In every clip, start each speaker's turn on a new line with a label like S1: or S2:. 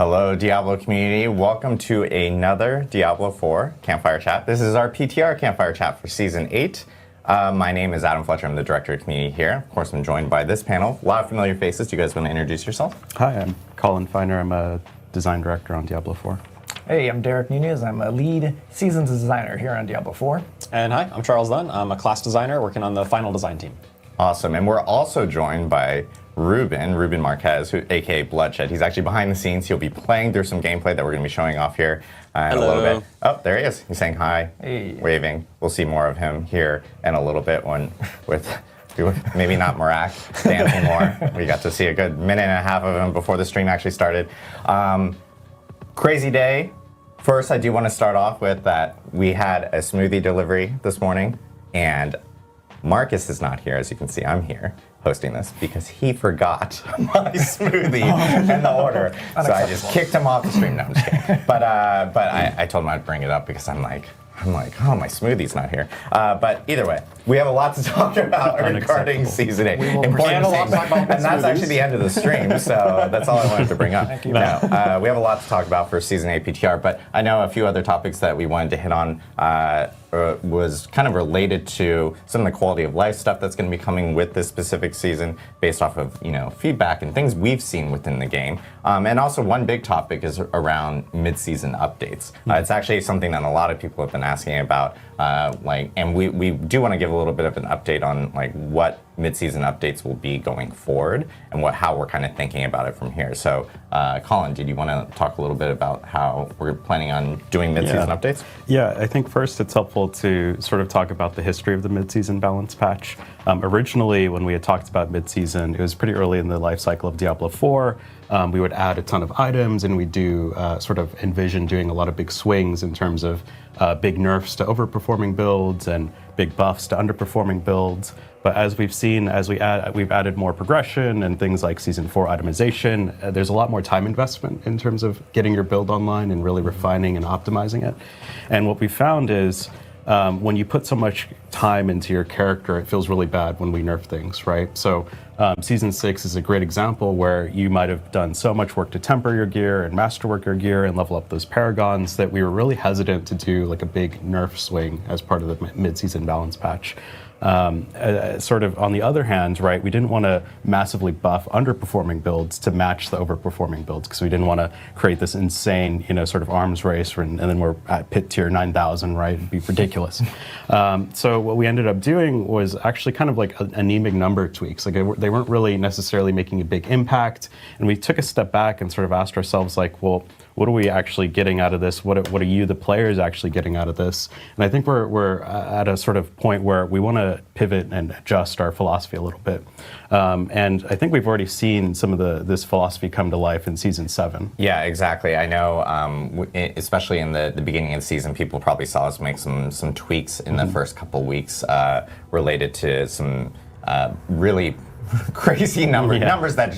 S1: Hello, Diablo community. Welcome to another Diablo 4 Campfire Chat. This is our PTR Campfire Chat for Season 8. My name is Adam Fletcher. I'm the Director of Community here. Of course, I'm joined by this panel. A lot of familiar faces. Do you guys want to introduce yourself?
S2: Hi, I'm Colin Feiner. I'm a Design Director on Diablo 4.
S3: Hey, I'm Derek Nunez. I'm a lead seasons designer here on Diablo 4.
S4: And hi, I'm Charles Dunn. I'm a class designer working on the final design team.
S1: Awesome. And we're also joined by Ruben Marquez, aka Bloodshed. He's actually behind the scenes. He'll be playing through some gameplay that we're going to be showing off here in a little bit. Oh, there he is. He's saying hi, waving. We'll see more of him here in a little bit with maybe not Marak dancing more. We got to see a good minute and a half of him before the stream actually started. Crazy day. First, I do want to start off with that we had a smoothie delivery this morning, and Marcus is not here. As you can see, I'm here hosting this because he forgot my smoothie in the order. So I just kicked him off the stream. No, I'm just kidding. But I told him I'd bring it up because I'm like, oh, my smoothie's not here. But either way, we have a lot to talk about regarding Season 8. And that's actually the end of the stream, so that's all I wanted to bring up.
S3: Thank you.
S1: No, we have a lot to talk about for Season 8 PTR, but I know a few other topics that we wanted to hit on was kind of related to some of the quality of life stuff that's going to be coming with this specific season based off of feedback and things we've seen within the game. And also one big topic is around mid-season updates. It's actually something that a lot of people have been asking about, and we do want to give a little bit of an update on what mid-season updates will be going forward and how we're kind of thinking about it from here. So Colin, did you want to talk a little bit about how we're planning on doing mid-season updates?
S2: Yeah, I think first it's helpful to sort of talk about the history of the mid-season balance patch. Originally, when we had talked about mid-season, it was pretty early in the life cycle of Diablo 4. We would add a ton of items, and we do sort of envision doing a lot of big swings in terms of big nerfs to overperforming builds and big buffs to underperforming builds. But as we've seen, we've added more progression and things like Season 4 itemization, there's a lot more time investment in terms of getting your build online and really refining and optimizing it. And what we found is when you put so much time into your character, it feels really bad when we nerf things, right? So Season 6 is a great example where you might have done so much work to temper your gear and masterwork your gear and level up those paragons that we were really hesitant to do like a big nerf swing as part of the mid-season balance patch. Sort of on the other hand, right, we didn't want to massively buff underperforming builds to match the overperforming builds because we didn't want to create this insane, sort of arms race and then we're at pit tier 9,000, right? It'd be ridiculous. So what we ended up doing was actually kind of like anemic number tweaks. Like they weren't really necessarily making a big impact. And we took a step back and sort of asked ourselves like, well, what are we actually getting out of this? What are you, the players, actually getting out of this? And I think we're at a sort of point where we want to pivot and adjust our philosophy a little bit. And I think we've already seen some of this philosophy come to life in Season 7.
S1: Yeah, exactly. I know, especially in the beginning of the season, people probably saw us make some tweaks in the first couple weeks related to some really crazy numbers that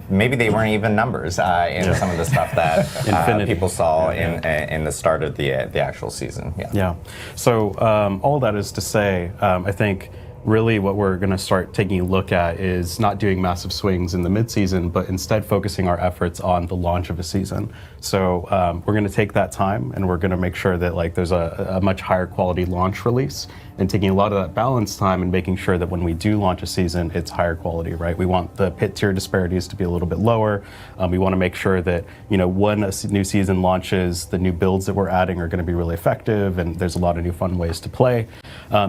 S1: maybe they weren't even numbers in some of the stuff that people saw in the start of the actual season.
S2: Yeah. So all that is to say, I think really what we're going to start taking a look at is not doing massive swings in the mid-season, but instead focusing our efforts on the launch of a season. So we're going to take that time and we're going to make sure that there's a much higher quality launch release and taking a lot of that balance time and making sure that when we do launch a season, it's higher quality, right? We want the pit tier disparities to be a little bit lower. We want to make sure that, when a new season launches, the new builds that we're adding are going to be really effective and there's a lot of new fun ways to play.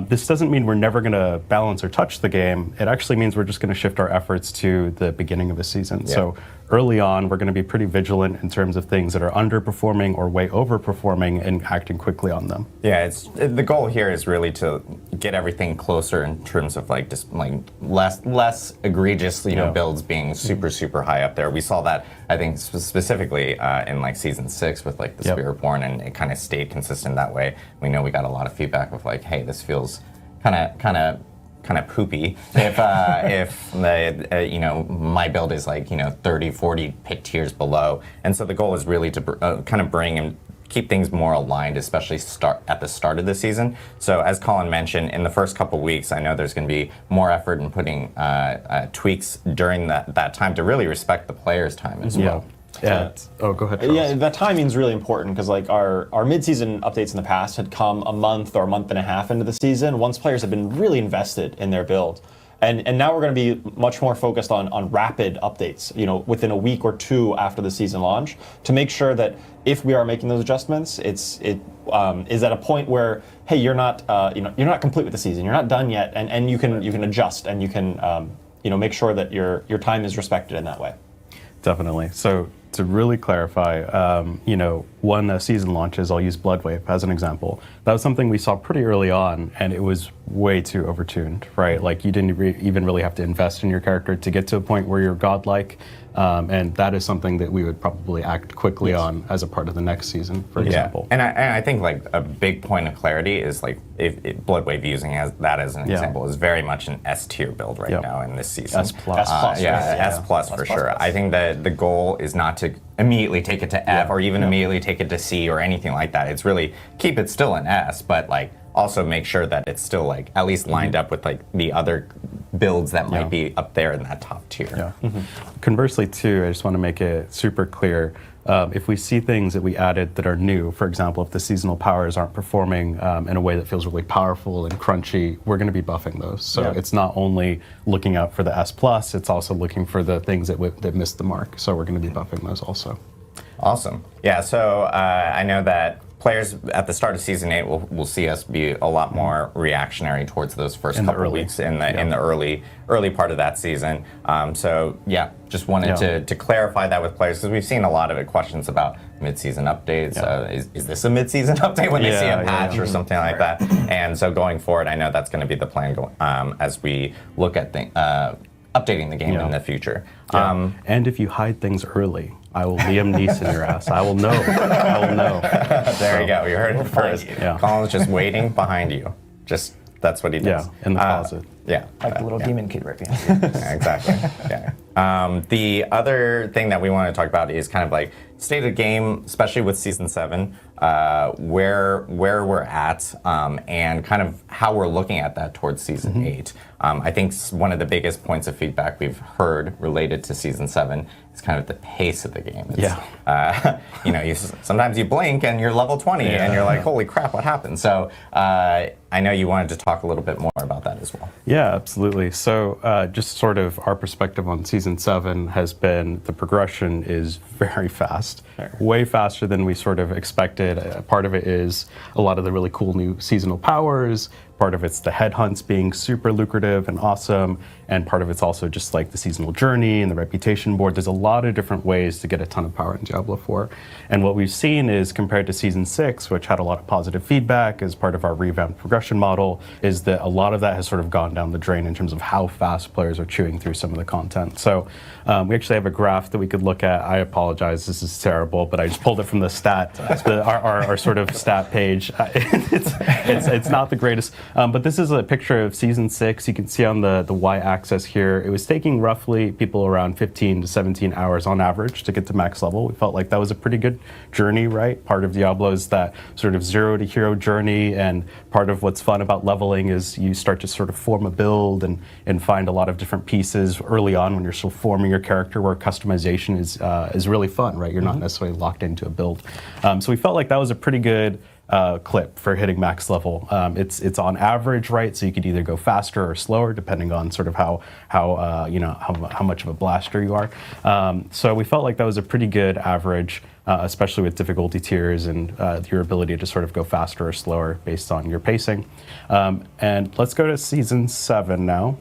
S2: This doesn't mean we're never going to balance or touch the game. It actually means we're just going to shift our efforts to the beginning of a season. Yeah. So early on, we're going to be pretty vigilant in terms of things that are underperforming or way overperforming and acting quickly on them.
S1: Yeah, the goal here is really to get everything closer in terms of less egregious builds being super high up there. We saw that I think specifically in Season 6 with the Spiritborn, and it kind of stayed consistent that way. We know we got a lot of feedback of hey, this feels kind of poopy if my build is 30, 40 pit tiers below. And so the goal is really to kind of bring and keep things more aligned, especially at the start of the season. So as Colin mentioned, in the first couple weeks, I know there's going to be more effort in putting tweaks during that time to really respect the player's time as well.
S2: Yeah. Oh, go ahead, Charles.
S4: Yeah, that timing is really important because like our mid-season updates in the past had come a month or a month and a half into the season once players have been really invested in their build. And now we're going to be much more focused on rapid updates, within a week or two after the season launch, to make sure that if we are making those adjustments, it is at a point where, hey, you're not complete with the season, you're not done yet, and you can adjust and you can make sure that your time is respected in that way.
S2: Definitely. So to really clarify, when season launches, I'll use Bloodwave as an example. That was something we saw pretty early on, and it was way too overtuned, right? Like you didn't even really have to invest in your character to get to a point where you're godlike. And that is something that we would probably act quickly on as a part of the next season, for example.
S1: And I think like a big point of clarity is like if Bloodwave using that as an example is very much an S tier build right now in this season.
S2: S plus.
S1: S plus for sure. I think that the goal is not to immediately take it to F or even immediately take it to C or anything like that. It's really keep it still an S, but like also make sure that it's still like at least lined up with like the other builds that might be up there in that top tier.
S2: Conversely too, I just want to make it super clear, if we see things that we added that are new, for example, if the seasonal powers aren't performing in a way that feels really powerful and crunchy, we're going to be buffing those. So it's not only looking out for the S+, it's also looking for the things that missed the mark. So we're going to be buffing those also.
S1: Awesome. Yeah, so I know that players at the start of Season 8 will see us be a lot more reactionary towards those first couple of weeks in the early part of that season. So yeah, just wanted to clarify that with players because we've seen a lot of questions about mid-season updates. Is this a mid-season update when they see a patch or something like that? And so going forward, I know that's going to be the plan as we look at updating the game in the future.
S2: And if you hide things early, I will Liam Neeson your ass. I will know. I will know.
S1: There you go. You heard it first. Colin's just waiting behind you. That's what he does.
S2: Yeah, in the closet.
S3: Like the little demon kid right behind you.
S1: Exactly. The other thing that we want to talk about is kind of like state of game, especially with Season 7, where we're at, and kind of how we're looking at that towards Season 8. I think one of the biggest points of feedback we've heard related to Season 7 is kind of the pace of the game. Sometimes you blink and you're level 20 and you're like, holy crap, what happened? So I know you wanted to talk a little bit more about that as well.
S2: Yeah, absolutely. So just sort of our perspective on Season 7 has been the progression is very fast, way faster than we sort of expected. Part of it is a lot of the really cool new seasonal powers. Part of it's the headhunts being super lucrative and awesome, and part of it's also just like the seasonal journey and the reputation board. There's a lot of different ways to get a ton of power in Diablo 4. And what we've seen is compared to Season 6, which had a lot of positive feedback as part of our revamped progression model, is that a lot of that has sort of gone down the drain in terms of how fast players are chewing through some of the content. So we actually have a graph that we could look at. I apologize, this is terrible, but I just pulled it from the our sort of stat page. It's not the greatest. But this is a picture of Season 6. You can see on the y-axis here, it was taking roughly people around 15 to 17 hours on average to get to max level. We felt like that was a pretty good journey, right? Part of Diablo is that sort of zero to hero journey, and part of what's fun about leveling is you start to sort of form a build and find a lot of different pieces early on when you're still forming your character, where customization is really fun, right? You're not necessarily locked into a build. So we felt like that was a pretty good clip for hitting max level. It's on average, right? So you could either go faster or slower depending on sort of how much of a blaster you are. So we felt like that was a pretty good average, especially with difficulty tiers and your ability to sort of go faster or slower based on your pacing. And let's go to Season 7 now.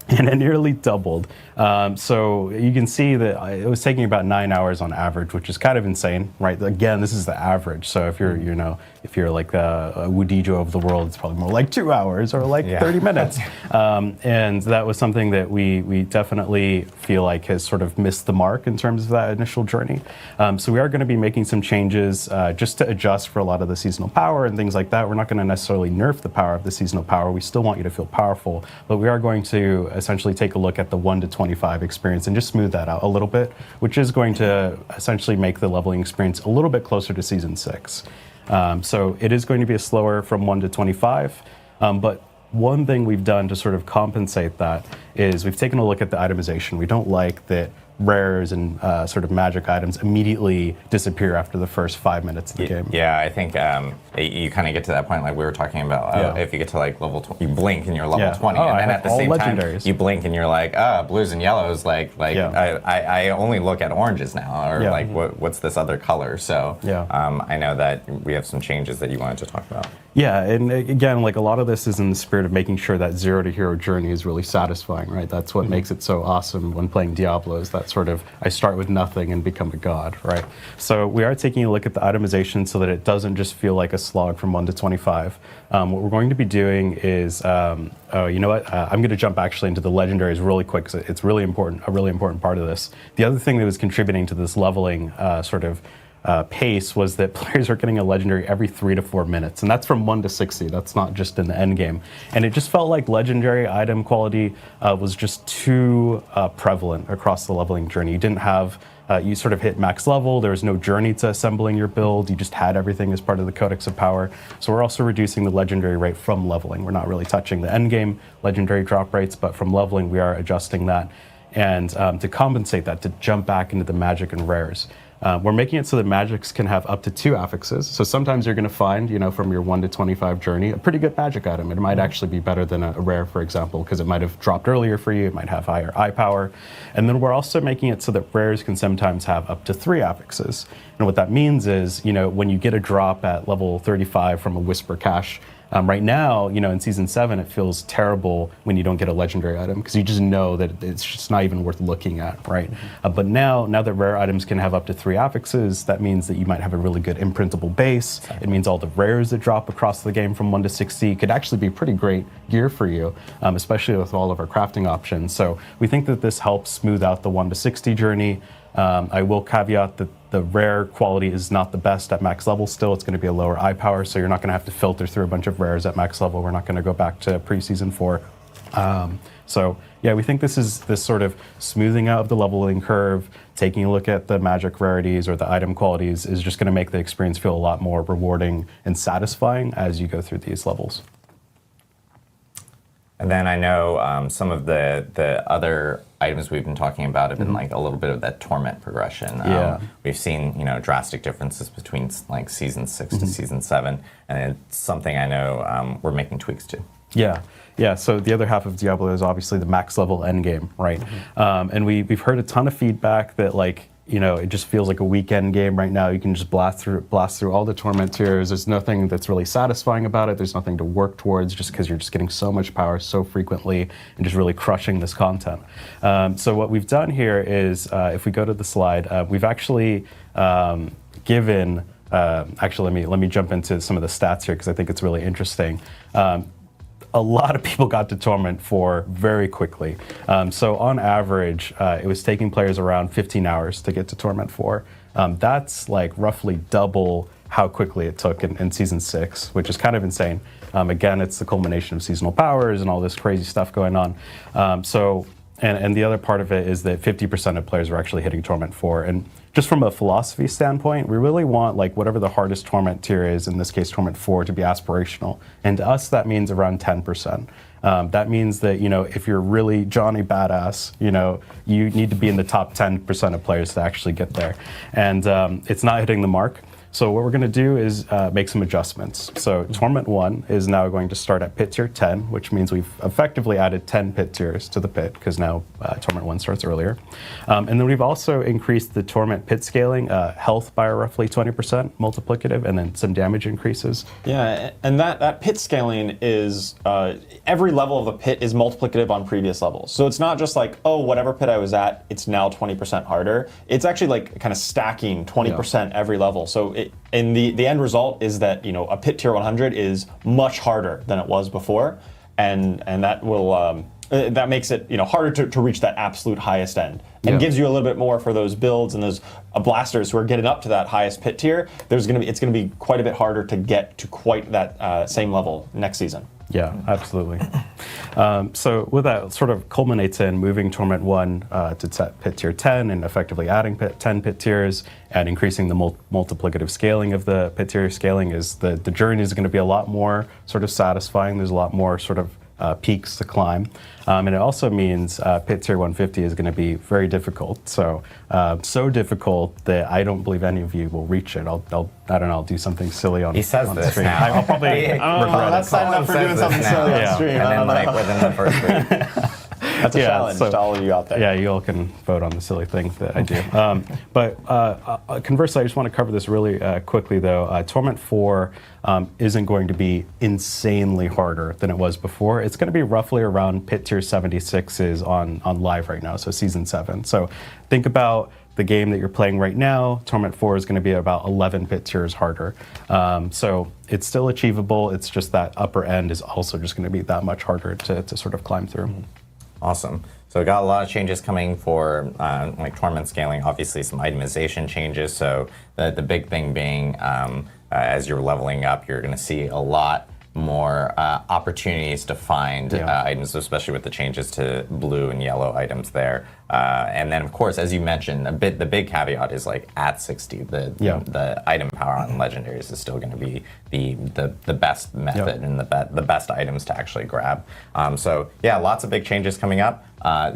S2: And it nearly doubled. So you can see that it was taking about 9 hours on average, which is kind of insane, right? Again, this is the average. So if you're like a Wudijo of the world, it's probably more like 2 hours or like 30 minutes. And that was something that we definitely feel like has sort of missed the mark in terms of that initial journey. So we are going to be making some changes just to adjust for a lot of the seasonal power and things like that. We're not going to necessarily nerf the power of the seasonal power. We still want you to feel powerful, but we are going to essentially take a look at the 1 to 25 experience and just smooth that out a little bit, which is going to essentially make the leveling experience a little bit closer to Season 6. So it is going to be a slower from 1 to 25, but one thing we've done to sort of compensate that is we've taken a look at the itemization. We don't like that rares and sort of magic items immediately disappear after the first 5 minutes of the game.
S1: Yeah, I think you kind of get to that point like we were talking about. If you get to like level 20, you blink and you're level 20, and then at the same time you blink and you're like, blues and yellows. I only look at oranges now, or like what's this other color? So I know that we have some changes that you wanted to talk about.
S2: Yeah, and again, like a lot of this is in the spirit of making sure that zero to hero journey is really satisfying, right? That's what makes it so awesome when playing Diablo, is that sort of I start with nothing and become a god, right? So we are taking a look at the itemization so that it doesn't just feel like a slog from 1 to 25. What we're going to be doing is, I'm going to jump actually into the legendaries really quick because it's really important, a really important part of this. The other thing that was contributing to this leveling pace was that players are getting a legendary every 3 to 4 minutes, and that's from 1 to 60. That's not just in the end game. And it just felt like legendary item quality was just too prevalent across the leveling journey. You didn't have, you sort of hit max level, there was no journey to assembling your build, you just had everything as part of the Codex of Power. So we're also reducing the legendary rate from leveling. We're not really touching the end game legendary drop rates, but from leveling we are adjusting that. And to compensate that, to jump back into the magic and rares. We're making it so that magics can have up to 2 affixes. So sometimes you're going to find, from your 1 to 25 journey, a pretty good magic item. It might actually be better than a rare, for example, because it might have dropped earlier for you. It might have higher eye power. And then we're also making it so that rares can sometimes have up to 3 affixes. And what that means is, when you get a drop at level 35 from a Whisper Cache, right now, in Season 7, it feels terrible when you don't get a legendary item because you just know that it's just not even worth looking at, right? But now that rare items can have up to 3 affixes, that means that you might have a really good imprintable base. It means all the rares that drop across the game from 1 to 60 could actually be pretty great gear for you, especially with all of our crafting options. So we think that this helps smooth out the 1 to 60 journey. I will caveat that the rare quality is not the best at max level still. It's going to be a lower eye power, so you're not going to have to filter through a bunch of rares at max level. We're not going to go back to pre-season 4. We think this is this sort of smoothing out of the leveling curve, taking a look at the magic rarities or the item qualities is just going to make the experience feel a lot more rewarding and satisfying as you go through these levels.
S1: And then I know some of the other items we've been talking about have been like a little bit of that torment progression. We've seen drastic differences between like Season 6 to Season 7, and it's something I know we're making tweaks to. Yeah. So the other half of Diablo is obviously the max level endgame, right? And we've heard a ton of feedback that it just feels like a weekend game right now. You can just blast through all the torment tiers. There's nothing that's really satisfying about it. There's nothing to work towards just because you're just getting so much power so frequently and just really crushing this content. So what we've done here is, if we go to the slide, we've actually given, let me jump into some of the stats here because I think it's really interesting. A lot of people got to Torment 4 very quickly. So on average, it was taking players around 15 hours to get to Torment 4. That's like roughly double how quickly it took in Season 6, which is kind of insane. Again, it's the culmination of seasonal powers and all this crazy stuff going on. And the other part of it is that 50% of players were actually hitting Torment 4. And just from a philosophy standpoint, we really want whatever the hardest Torment tier is, in this case Torment 4, to be aspirational. And to us, that means around 10%. That means that, if you're really Johnny Badass, you need to be in the top 10% of players to actually get there. And it's not hitting the mark. So what we're going to do is make some adjustments. So Torment 1 is now going to start at pit tier 10, which means we've effectively added 10 pit tiers to the pit because now Torment 1 starts earlier. And then we've also increased the Torment pit scaling, health by roughly 20% multiplicative, and then some damage increases.
S4: Yeah, and that pit scaling is, every level of the pit is multiplicative on previous levels. So it's not just like, whatever pit I was at, it's now 20% harder. It's actually kind of stacking 20% every level. So and the end result is that a pit tier 100 is much harder than it was before, and that will that makes it harder to reach that absolute highest end, and gives you a little bit more for those builds and those blasters who are getting up to that highest pit tier. It's going to be quite a bit harder to get to quite that same level next season.
S2: Yeah, absolutely. So with that, sort of culminates in moving Torment 1 to set pit tier 10 and effectively adding 10 pit tiers and increasing the multiplicative scaling of the pit tier scaling. Is the journey is going to be a lot more sort of satisfying. There's a lot more sort of peaks to climb. And it also means pit tier 150 is going to be very difficult. So difficult that I don't believe any of you will reach it. I don't know, I'll do something silly on,
S1: He says
S2: on
S1: this
S2: stream.
S1: now.
S2: I'll probably regret
S4: Let's
S2: it.
S4: sign up for doing something silly on stream.
S1: And then like within the first week.
S4: That's a challenge to all of you out there.
S2: Yeah, you all can vote on the silly thing that I do. But conversely, I just want to cover this really quickly, though. Torment 4 isn't going to be insanely harder than it was before. It's going to be roughly around pit tier 76s on live right now, so season 7. So think about the game that you're playing right now. Torment 4 is going to be about 11 pit tiers harder. So it's still achievable. It's just that upper end is also just going to be that much harder to sort of climb through.
S1: Awesome. So we got a lot of changes coming for like torment scaling, obviously some itemization changes. So the big thing being as you're leveling up, you're going to see a lot more opportunities to find items, especially with the changes to blue and yellow items there. And then, of course, as you mentioned, the big caveat is like at 60, the item power on legendaries is still going to be the best method and the best items to actually grab. So yeah, lots of big changes coming up.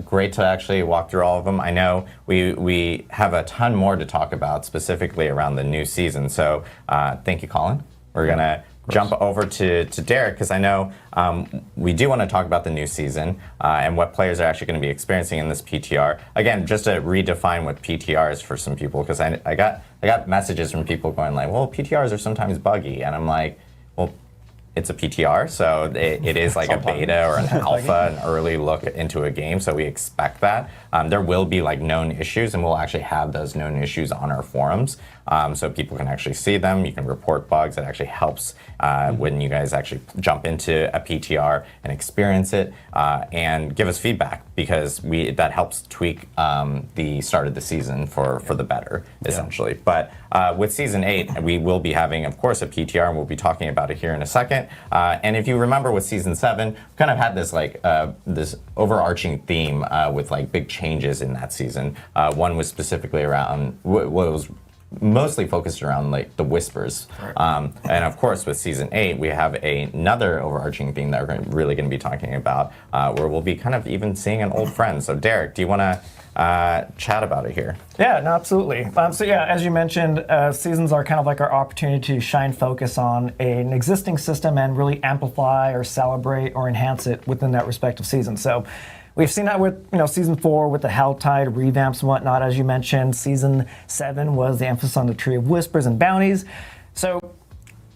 S1: Great to actually walk through all of them. I know we have a ton more to talk about specifically around the new season. So thank you, Colin. We're gonna jump over to Derek, because I know we do want to talk about the new season and what players are actually going to be experiencing in this PTR. Again, just to redefine what PTR is for some people, because I got messages from people going like, well, PTRs are sometimes buggy, and I'm like, well, it's a PTR, so it is like a beta or an alpha, an early look into a game, so we expect that. There will be like known issues, and we'll actually have those known issues on our forums, so people can actually see them. You can report bugs. It actually helps when you guys actually jump into a PTR and experience it, and give us feedback, because that helps tweak the start of the season for the better, essentially. But with Season 8, we will be having, of course, a PTR, and we'll be talking about it here in a second. And if you remember with Season 7, we kind of had this like this overarching theme with like big changes in that season. One was specifically around what was mostly focused around like the whispers. Right. And of course with Season 8, we have another overarching theme that we're really going to be talking about, where we'll be kind of even seeing an old friend. So Derek, do you want to chat about it here?
S3: Yeah, no, absolutely. So yeah, as you mentioned, seasons are kind of like our opportunity to shine focus on an existing system and really amplify or celebrate or enhance it within that respective season. So we've seen that with Season 4 with the Helltide revamps and whatnot. As you mentioned, Season 7 was the emphasis on the Tree of Whispers and Bounties. So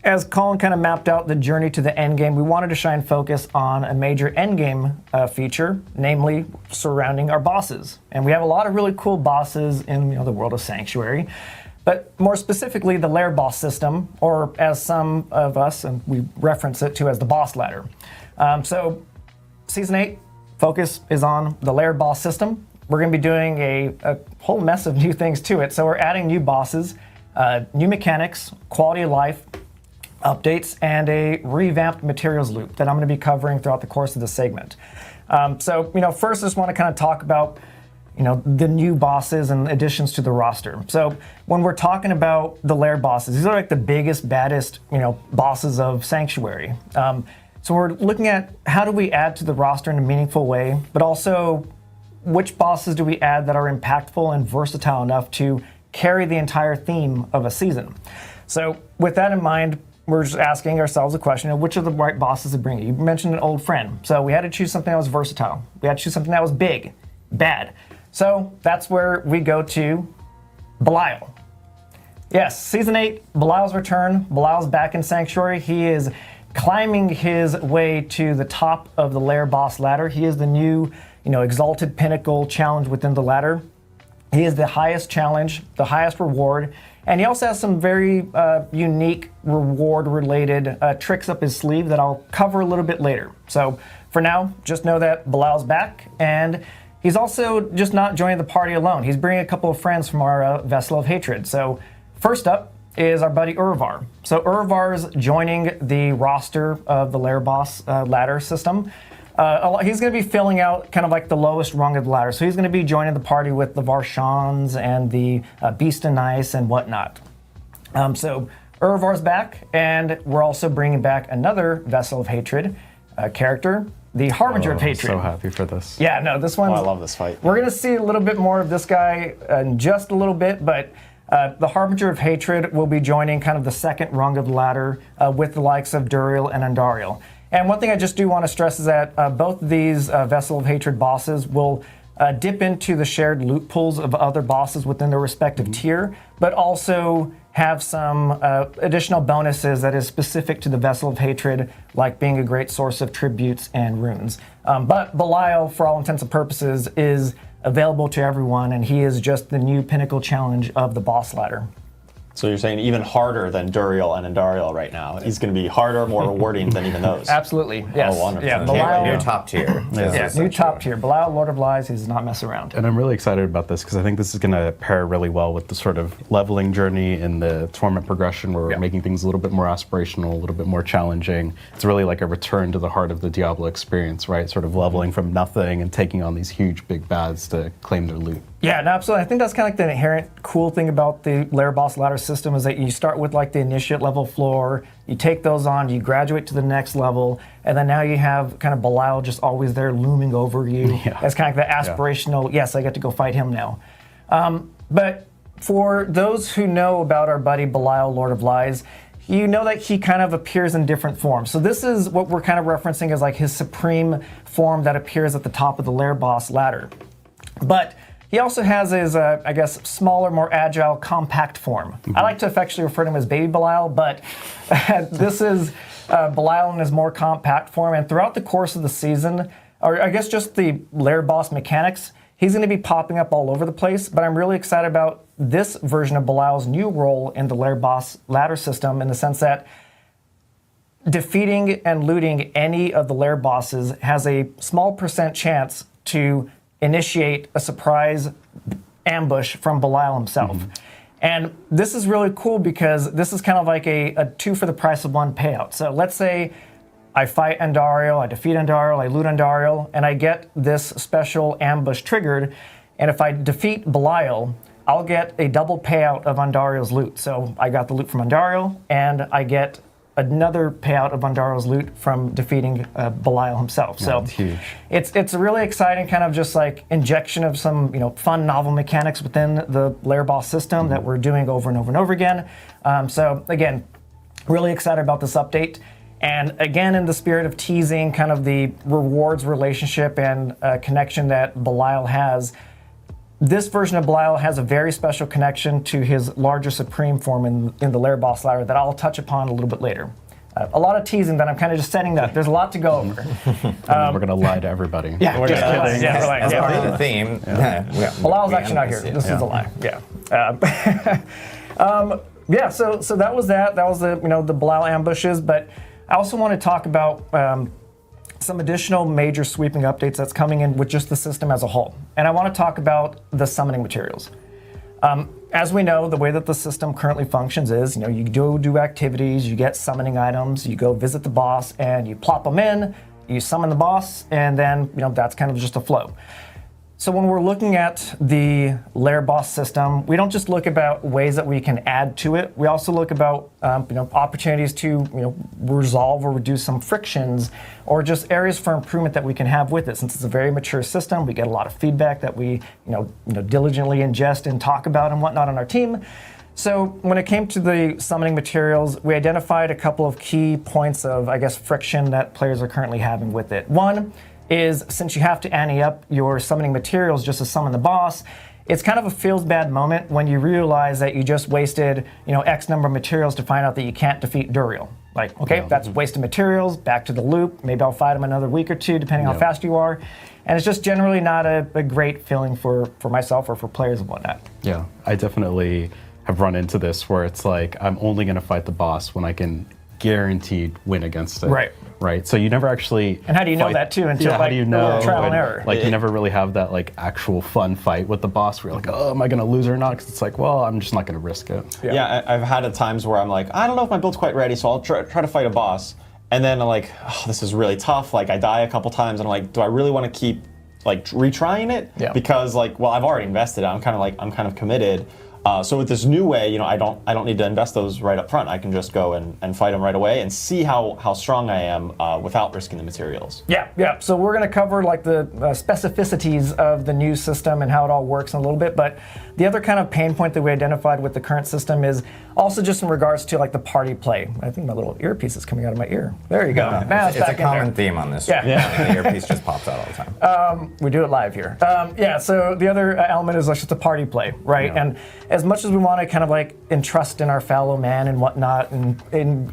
S3: as Colin kind of mapped out the journey to the end game, we wanted to shine focus on a major end game feature, namely surrounding our bosses. And we have a lot of really cool bosses in the world of Sanctuary, but more specifically the lair boss system, or as some of us, and we reference it to as the boss ladder. So Season 8, focus is on the lair boss system. We're going to be doing a whole mess of new things to it. So we're adding new bosses, new mechanics, quality of life updates, and a revamped materials loop that I'm going to be covering throughout the course of the segment. So first I just want to kind of talk about the new bosses and additions to the roster. So when we're talking about the lair bosses, these are like the biggest, baddest bosses of Sanctuary. So we're looking at how do we add to the roster in a meaningful way, but also which bosses do we add that are impactful and versatile enough to carry the entire theme of a season. So with that in mind, we're just asking ourselves a question of which are the right bosses to bring. You mentioned an old friend. So we had to choose something that was versatile. We had to choose something that was big, bad. So that's where we go to Belial. Yes, Season 8, Belial's return. Belial's back in Sanctuary. He is climbing his way to the top of the lair boss ladder. He is the new, exalted pinnacle challenge within the ladder. He is the highest challenge, the highest reward, and he also has some very unique reward-related tricks up his sleeve that I'll cover a little bit later. So for now, just know that Belial's back, and he's also just not joining the party alone. He's bringing a couple of friends from our Vessel of Hatred. So first up is our buddy Urvar. So Urvar's joining the roster of the lair boss ladder system. He's going to be filling out kind of like the lowest rung of the ladder. So he's going to be joining the party with the Varshans and the Beast and Ice and whatnot. So Urvar's back, and we're also bringing back another Vessel of Hatred character, the Harbinger of
S2: I'm
S3: Hatred.
S2: so happy for this.
S3: Yeah, no, this one.
S4: I love this fight.
S3: We're going to see a little bit more of this guy in just a little bit, but the Harbinger of Hatred will be joining kind of the second rung of the ladder with the likes of Duriel and Andariel. And one thing I just do want to stress is that both of these Vessel of Hatred bosses will dip into the shared loot pools of other bosses within their respective tier, but also have some additional bonuses that is specific to the Vessel of Hatred, like being a great source of tributes and runes. But Belial, for all intents and purposes, is available to everyone, and he is just the new pinnacle challenge of the boss ladder.
S4: So you're saying even harder than Duriel and Andariel right now. He's going to be harder, more rewarding than even those.
S3: Absolutely, yes.
S4: Oh, wonderful.
S3: Yeah,
S4: Okay,
S3: Belial,
S1: New top tier.
S3: yeah, new top tier. Belial, Lord of Lies, he does not mess around.
S2: And I'm really excited about this because I think this is going to pair really well with the sort of leveling journey in the tournament progression where we're making things a little bit more aspirational, a little bit more challenging. It's really like a return to the heart of the Diablo experience, right? Sort of leveling from nothing and taking on these huge big bads to claim their loot.
S3: Yeah, no, absolutely. I think that's kind of like the inherent cool thing about the lair boss ladder system is that you start with like the initiate level floor, you take those on, you graduate to the next level, and then now you have kind of Belial just always there looming over you.
S2: Yeah.
S3: That's kind of like the aspirational, yes, I get to go fight him now. But for those who know about our buddy Belial, Lord of Lies, you know that he kind of appears in different forms. So this is what we're kind of referencing as like his supreme form that appears at the top of the lair boss ladder. But he also has his, I guess, smaller, more agile, compact form. I like to affectionately refer to him as Baby Belial, but this is Belial in his more compact form. And throughout the course of the season, or I guess just the lair boss mechanics, he's going to be popping up all over the place. But I'm really excited about this version of Belial's new role in the lair boss ladder system in the sense that defeating and looting any of the lair bosses has a small % chance to initiate a surprise ambush from Belial himself. And this is really cool because this is kind of like a 2 for the price of 1 payout. So let's say I fight Andariel, I defeat Andariel, I loot Andariel, and I get this special ambush triggered. And if I defeat Belial, I'll get a double payout of Andariel's loot. So I got the loot from Andariel, and I get another payout of Andariel's loot from defeating Belial himself. So
S2: That's huge.
S3: It's a really exciting kind of just like injection of some fun novel mechanics within the lair boss system that we're doing over and over and over again. So again, really excited about this update. And again, in the spirit of teasing kind of the rewards relationship and connection that Belial has, this version of Belial has a very special connection to his larger supreme form in the lair boss ladder that I'll touch upon a little bit later. A lot of teasing that I'm kind of just setting up. There's a lot to go over.
S2: And then we're going to lie to everybody.
S3: Yeah,
S4: We're
S3: just
S4: gonna-
S3: kidding. Yeah, we're like,
S1: As
S3: yeah,
S1: part
S3: we're
S1: of the
S3: like,
S1: theme.
S3: Belial's actually not here. This is a lie. Yeah. Yeah. So that was that. That was the the Belial ambushes. But I also want to talk about some additional major sweeping updates that's coming in with just the system as a whole. And I want to talk about the summoning materials. As we know, the way that the system currently functions is, you go do activities, you get summoning items, you go visit the boss, and you plop them in, you summon the boss, and then, that's kind of just a flow. So when we're looking at the lair boss system, we don't just look about ways that we can add to it. We also look about opportunities to resolve or reduce some frictions, or just areas for improvement that we can have with it. Since it's a very mature system, we get a lot of feedback that we diligently ingest and talk about and whatnot on our team. So when it came to the summoning materials, we identified a couple of key points of, I guess, friction that players are currently having with it. One is, since you have to ante up your summoning materials just to summon the boss, it's kind of a feels bad moment when you realize that you just wasted, X number of materials to find out that you can't defeat Duriel. Like, okay, that's wasted materials, back to the loop, maybe I'll fight him another week or two, depending how fast you are. And it's just generally not a great feeling for myself or for players and whatnot.
S2: Yeah, I definitely have run into this where it's like, I'm only going to fight the boss when I can guaranteed win against it. Right. So you never actually.
S3: And how do you know that too? Until
S2: how do you know?
S3: trial and error.
S2: Like you never really have that like actual fun fight with the boss where you're like, oh, am I going to lose or not? Because it's like, well, I'm just not going to risk it.
S4: Yeah, I've had at times where I'm like, I don't know if my build's quite ready, so I'll try to fight a boss. And then I'm like, oh, this is really tough. Like I die a couple times, and I'm like, do I really want to keep like retrying it?
S3: Yeah.
S4: Because like, well, I've already invested. I'm kind of committed. So with this new way, I don't need to invest those right up front. I can just go and fight them right away and see how strong I am without risking the materials.
S3: Yeah. So we're going to cover like the specificities of the new system and how it all works in a little bit. But the other kind of pain point that we identified with the current system is also just in regards to like the party play. I think my little earpiece is coming out of my ear. There you go. Now
S1: it's a common theme on this.
S3: Yeah.
S1: The earpiece just pops out all the time.
S3: We do it live here. So the other element is like just the party play, right?
S2: Yeah.
S3: And as much as we want to kind of like entrust in our fellow man and whatnot and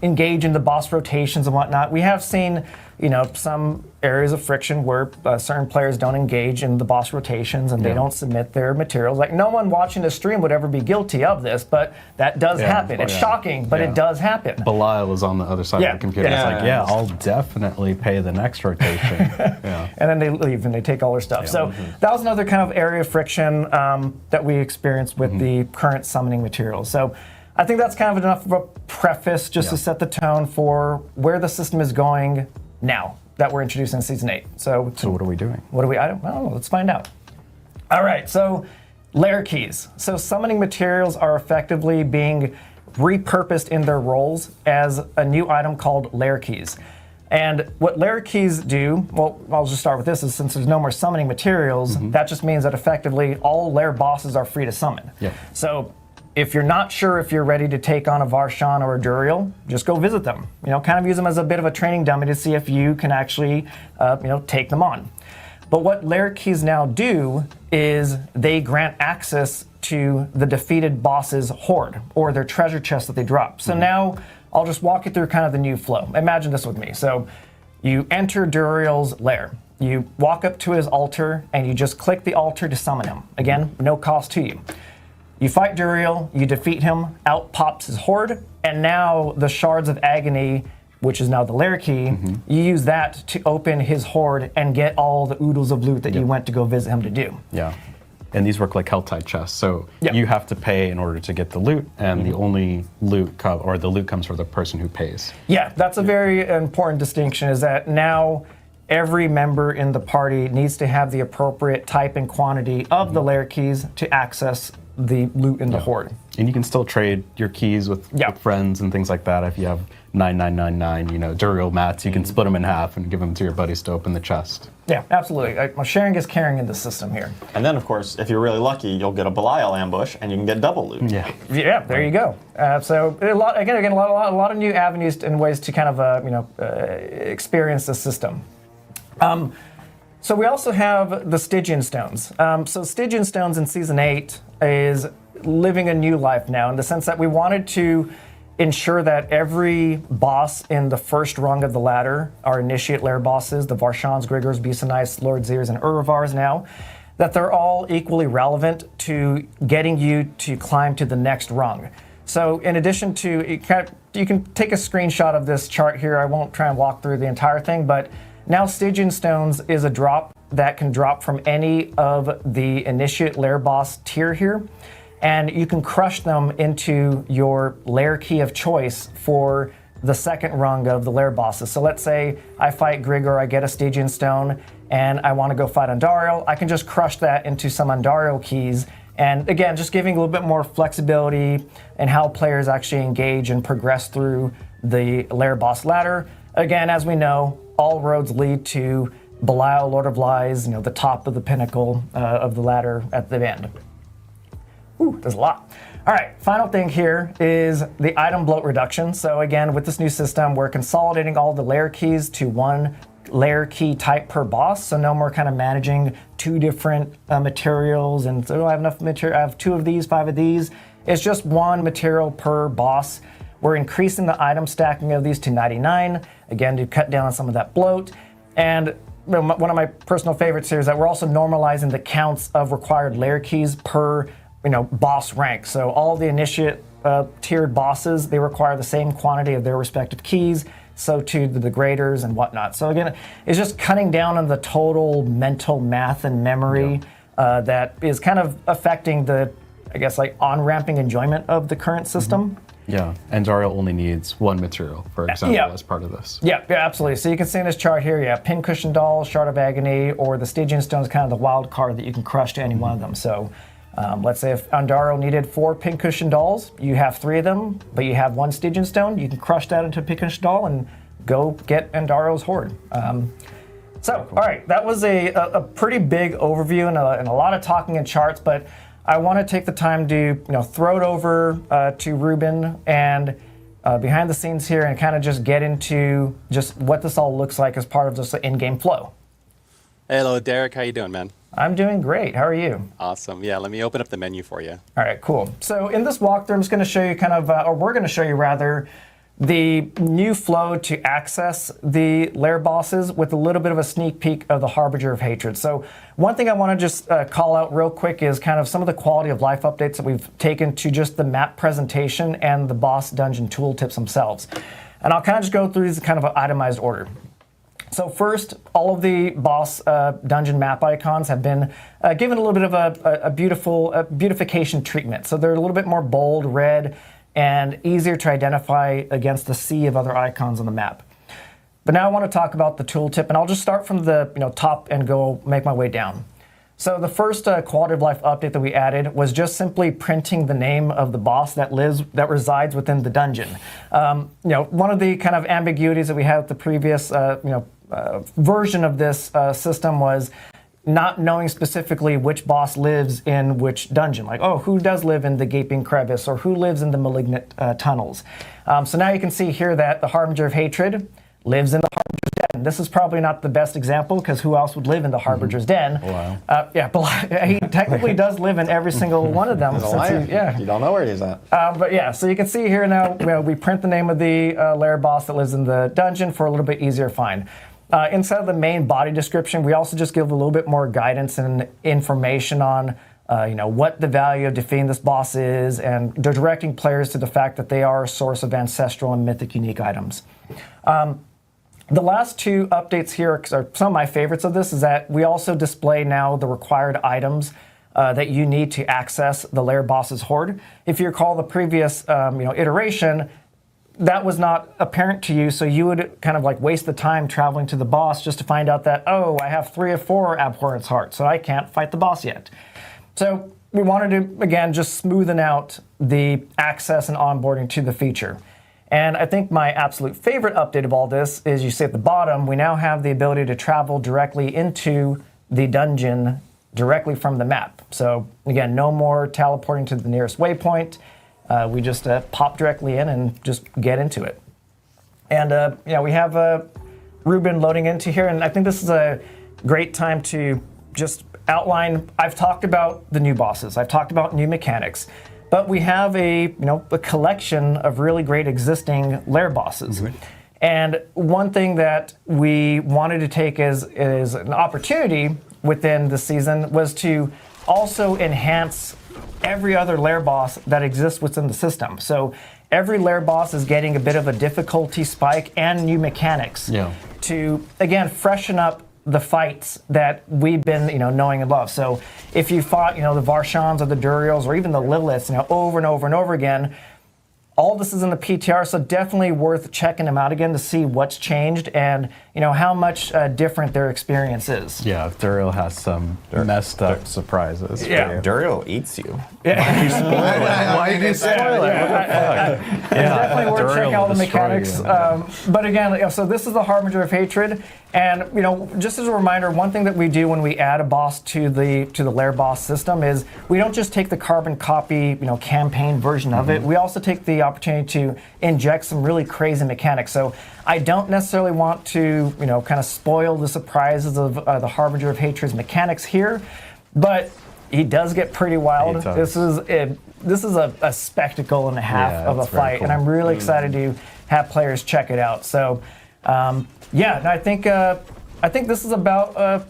S3: engage in the boss rotations and whatnot, we have seen, some areas of friction where certain players don't engage in the boss rotations and they don't submit their materials. Like no one watching the stream would ever be guilty of this, but that does happen. It's shocking, but it does happen.
S2: Belial was on the other side of the computer. It's like, I'll definitely pay the next rotation.
S3: And then they leave and they take all their stuff. So that was another kind of area of friction that we experienced with the current summoning materials. So I think that's kind of enough of a preface just to set the tone for where the system is going now that we're introducing in Season 8. So
S2: what are we doing?
S3: I don't know. Let's find out. All right, so lair keys. So summoning materials are effectively being repurposed in their roles as a new item called lair keys. And what lair keys do, well, I'll just start with this, is since there's no more summoning materials, that just means that effectively all lair bosses are free to summon. So if you're not sure if you're ready to take on a Varshan or a Duriel, just go visit them. Kind of use them as a bit of a training dummy to see if you can actually, take them on. But what lair keys now do is they grant access to the defeated boss's hoard or their treasure chest that they drop. So now I'll just walk you through kind of the new flow. Imagine this with me. So you enter Duriel's lair. You walk up to his altar and you just click the altar to summon him. Again, no cost to you. You fight Duriel, you defeat him, out pops his hoard, and now the Shards of Agony, which is now the lair key, you use that to open his hoard and get all the oodles of loot that you went to go visit him to do.
S2: And these work like Helltide chests, so you have to pay in order to get the loot, and the only loot the loot comes from the person who pays.
S3: Yeah, that's a very important distinction, is that now every member in the party needs to have the appropriate type and quantity of the lair keys to access the loot in the hoard.
S2: And you can still trade your keys with friends and things like that. If you have 9999, Duriel mats, you can split them in half and give them to your buddies to open the chest.
S3: Yeah, absolutely. Sharing is caring in the system here.
S4: And then, of course, if you're really lucky, you'll get a Belial ambush and you can get double loot.
S3: Yeah, there you go. So a lot of new avenues and ways to kind of experience the system. So we also have the Stygian Stones. So Stygian Stones in Season 8 is living a new life now in the sense that we wanted to ensure that every boss in the first rung of the ladder, our initiate lair bosses, the Varshans, Grigors, Beasonites, Lord Zirs, and Uruvars now, that they're all equally relevant to getting you to climb to the next rung. So in addition to, you can take a screenshot of this chart here. I won't try and walk through the entire thing, but now Stygian Stones is a drop that can drop from any of the initiate lair boss tier here, and you can crush them into your lair key of choice for the second rung of the lair bosses. So let's say I fight Grigor, I get a Stygian Stone, and I want to go fight Andariel. I can just crush that into some Andariel keys, and again, just giving a little bit more flexibility in how players actually engage and progress through the lair boss ladder. Again, as we know, all roads lead to Belial, Lord of Lies, the top of the pinnacle of the ladder at the end. Ooh, there's a lot. All right, final thing here is the item bloat reduction. So again, with this new system, we're consolidating all the lair keys to one lair key type per boss. So no more kind of managing two different materials and so I have enough material, I have 2 of these, 5 of these. It's just one material per boss. We're increasing the item stacking of these to 99, again, to cut down on some of that bloat. And one of my personal favorites here is that we're also normalizing the counts of required lair keys per boss rank. So all the initiate tiered bosses, they require the same quantity of their respective keys. So too the degraders and whatnot. So again, it's just cutting down on the total mental math and memory that is kind of affecting the, on-ramping enjoyment of the current system.
S2: Yeah, and Andariel only needs one material, for example, as part of this.
S3: Yeah, absolutely. So you can see in this chart here, Pincushion Doll, Shard of Agony, or the Stygian Stone is kind of the wild card that you can crush to any one of them. So Let's say if Andaro needed 4 pincushion dolls, you have 3 of them, but you have 1 Stygian stone, you can crush that into a pincushion doll and go get Andaro's hoard. All right, that was a pretty big overview and a lot of talking in charts, but I want to take the time to throw it over to Ruben and behind the scenes here and kind of just get into just what this all looks like as part of just the in-game flow.
S5: Hello, Derek. How you doing, man?
S3: I'm doing great. How are you?
S5: Awesome. Yeah, let me open up the menu for you.
S3: All right, cool. So in this walkthrough, I'm just going to show you kind of, or we're going to show you rather, the new flow to access the lair bosses with a little bit of a sneak peek of the Harbinger of Hatred. So one thing I want to just call out real quick is kind of some of the quality of life updates that we've taken to just the map presentation and the boss dungeon tooltips themselves. And I'll kind of just go through these in kind of an itemized order. So first, all of the boss dungeon map icons have been given a little bit of a beautification treatment. So they're a little bit more bold, red, and easier to identify against the sea of other icons on the map. But now I want to talk about the tooltip, and I'll just start from the top and go make my way down. So the first quality of life update that we added was just simply printing the name of the boss that resides within the dungeon. One of the kind of ambiguities that we had with the previous version of this system was not knowing specifically which boss lives in which dungeon. Like, oh, who does live in the Gaping Crevice, or who lives in the Malignant Tunnels. So now you can see here that the Harbinger of Hatred lives in the Harbinger's Den. This is probably not the best example, because who else would live in the Harbinger's Den?
S2: Wow.
S3: He technically does live in every single one of them.
S4: You don't know where he's at.
S3: But yeah, so you can see here now, we print the name of the lair boss that lives in the dungeon for a little bit easier find. Inside of the main body description, we also just give a little bit more guidance and information on what the value of defeating this boss is, and directing players to the fact that they are a source of ancestral and mythic unique items. The last 2 updates here are some of my favorites of this, is that we also display now the required items that you need to access the lair boss's hoard. If you recall the previous iteration, that was not apparent to you, so you would kind of like waste the time traveling to the boss just to find out that, oh, I have 3 or 4 Abhorrence Hearts, so I can't fight the boss yet. So we wanted to, again, just smoothen out the access and onboarding to the feature. And I think my absolute favorite update of all this is, you see at the bottom, we now have the ability to travel directly into the dungeon directly from the map. So again, no more teleporting to the nearest waypoint. We just pop directly in and just get into it. And we have Ruben loading into here, and I think this is a great time to just outline. I've talked about the new bosses, I've talked about new mechanics, but we have a collection of really great existing lair bosses. Mm-hmm. And one thing that we wanted to take as an opportunity within the season was to also enhance every other lair boss that exists within the system. So every lair boss is getting a bit of a difficulty spike and new mechanics to, again, freshen up the fights that we've been knowing and love. So if you fought the Varshans or the Duriels or even the Liliths over and over and over again, all this is in the PTR, so definitely worth checking them out again to see what's changed and how much different their experience is.
S2: Yeah, Duriel has some messed up surprises.
S3: Yeah,
S1: Duriel eats you.
S2: Why did you spoil it?
S3: It's definitely worth checking out the mechanics. But again, so this is the Harbinger of Hatred, and just as a reminder, one thing that we do when we add a boss to the lair boss system is we don't just take the carbon copy campaign version of it. We also take the opportunity to inject some really crazy mechanics. So I don't necessarily want to kind of spoil the surprises of the Harbinger of Hatred's mechanics here, but he does get pretty wild. This is a spectacle and a half of a fight, cool. And I'm really excited to have players check it out. So I think this is about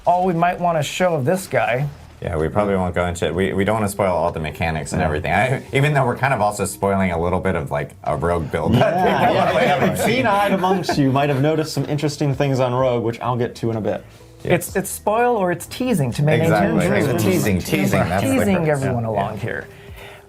S3: all we might want to show of this guy.
S1: Yeah, we probably won't go into it. We don't want to spoil all the mechanics and everything. Even though we're kind of also spoiling a little bit of like a rogue build.
S4: Keen-eyed amongst you might have noticed some interesting things on Rogue, which I'll get to in a bit.
S3: Yes. It's spoil or it's teasing to maintain
S1: teasing
S3: everyone along here.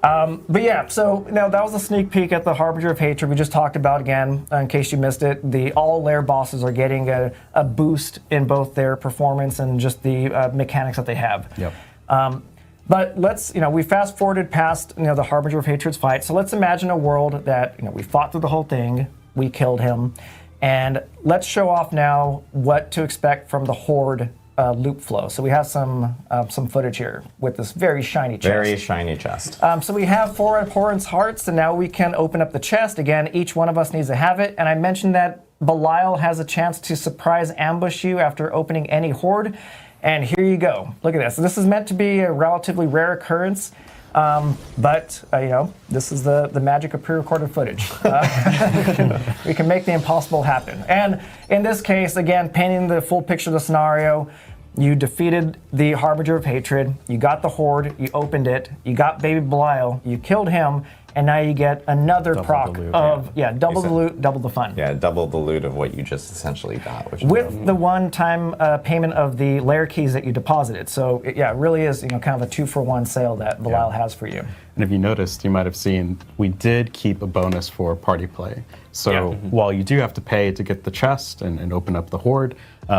S3: But yeah, so now that was a sneak peek at the Harbinger of Hatred. We just talked about, again, in case you missed it, all lair bosses are getting a boost in both their performance and just the mechanics that they have.
S2: Yep.
S3: But let's, we fast forwarded past, the Harbinger of Hatred's fight. So let's imagine a world that, we fought through the whole thing, we killed him, and let's show off now what to expect from the Horde loop flow. So we have some footage here with this very shiny chest.
S1: Very shiny chest.
S3: So we have 4 abhorrence hearts, and now we can open up the chest. Again, each one of us needs to have it. And I mentioned that Belial has a chance to surprise ambush you after opening any Horde. And here you go. Look at this. This is meant to be a relatively rare occurrence. But this is the magic of pre-recorded footage. We can make the impossible happen. And in this case, again, painting the full picture of the scenario, you defeated the Harbinger of Hatred, you got the Horde, you opened it, you got Baby Belial, you killed him, and now you get another
S2: Double
S3: proc
S2: the loot,
S3: of, double the loot, double the fun.
S1: Yeah, double the loot of what you just essentially got. Which is
S3: With the one-time payment of the lair keys that you deposited. So, it really is, kind of a 2-for-1 sale that Belial has for you.
S2: And if you noticed, you might have seen, we did keep a bonus for party play. So while you do have to pay to get the chest and open up the Horde,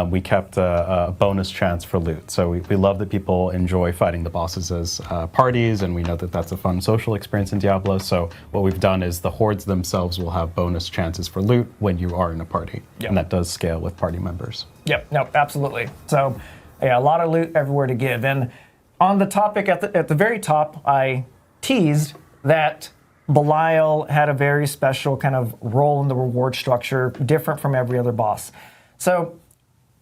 S2: we kept a bonus chance for loot. So we love that people enjoy fighting the bosses as parties, and we know that that's a fun social experience in Diablo. So what we've done is the Hordes themselves will have bonus chances for loot when you are in a party. And that does scale with party members.
S3: Yep, no, absolutely. So a lot of loot everywhere to give. And on the topic, at the very top, I teased that Belial had a very special kind of role in the reward structure, different from every other boss. So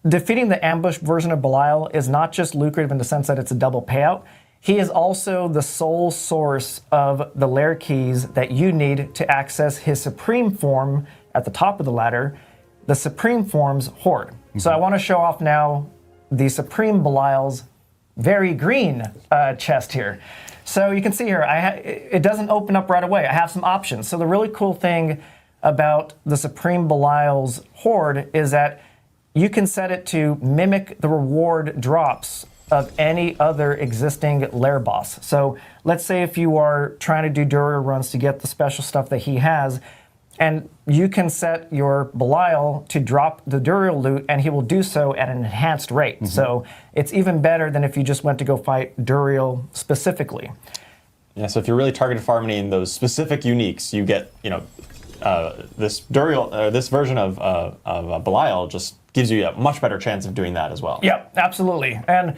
S3: defeating the ambush version of Belial is not just lucrative in the sense that it's a double payout. He is also the sole source of the lair keys that you need to access his supreme form at the top of the ladder, the supreme form's Horde. So I want to show off now the supreme Belial's very green chest here. So you can see here, it doesn't open up right away. I have some options. So the really cool thing about the Supreme Belial's Horde is that you can set it to mimic the reward drops of any other existing lair boss. So let's say if you are trying to do Duriel runs to get the special stuff that he has, and you can set your Belial to drop the Duriel loot, and he will do so at an enhanced rate. So it's even better than if you just went to go fight Duriel specifically.
S4: Yeah, so if you're really targeted farming those specific uniques, you get, this Duriel, this version of Belial just gives you a much better chance of doing that as well.
S3: Yep, absolutely. And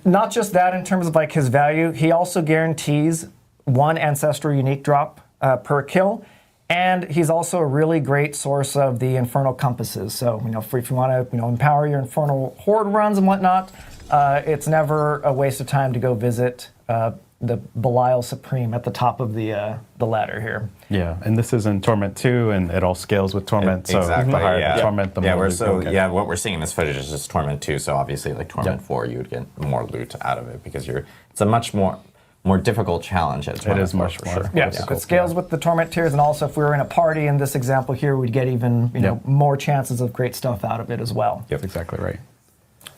S3: not just that in terms of like his value, he also guarantees 1 ancestral unique drop per kill. And he's also a really great source of the Infernal Compasses. So, if you want to, empower your Infernal Horde runs and whatnot, it's never a waste of time to go visit the Belial Supreme at the top of the ladder here.
S2: Yeah, and this is in Torment 2, and it all scales with Torment. So
S1: Exactly,
S2: the higher
S1: yeah.
S2: the Torment, the more loot you'll get.
S1: what we're seeing in this footage is just Torment 2. So obviously, like Torment 4, you would get more loot out of it because it's a much more difficult challenge at Torment.
S2: It is much
S1: for
S2: more.
S1: sure.
S3: Yeah, so it scales with the Torment tiers, and also if we were in a party in this example here, we'd get even more chances of great stuff out of it as well.
S2: That's exactly right.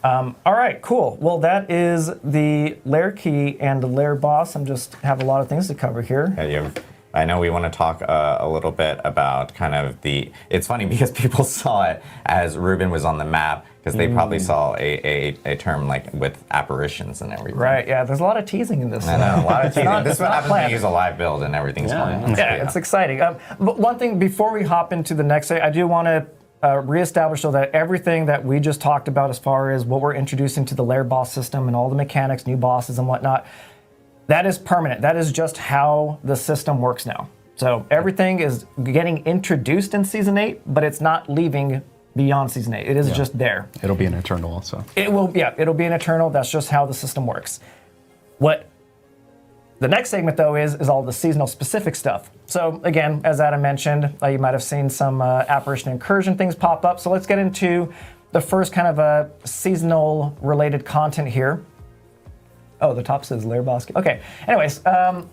S3: All right, cool. Well, that is the lair key and the lair boss. I just have a lot of things to cover here.
S1: Yeah, I know we want to talk a little bit about kind of it's funny because people saw it as Ruben was on the map because they probably saw a term like with apparitions and everything.
S3: Right, yeah, there's a lot of teasing in this.
S1: I know, a lot of teasing. This is what
S3: not
S1: happens when
S3: planned.
S1: you use a live build and everything's fine.
S3: Yeah, it's exciting. But one thing before we hop into the next thing, I do want to reestablish so that everything that we just talked about as far as what we're introducing to the lair boss system and all the mechanics, new bosses and whatnot, that is permanent. That is just how the system works now. So everything is getting introduced in Season 8, but it's not leaving beyond Season 8. It is just there.
S2: It'll be an Eternal also.
S3: It'll be an Eternal. That's just how the system works. What the next segment, though, is all the seasonal specific stuff. So again, as Adam mentioned, you might have seen some apparition incursion things pop up. So let's get into the first kind of seasonal related content here. Oh, the top says lair boss. Okay. Anyways,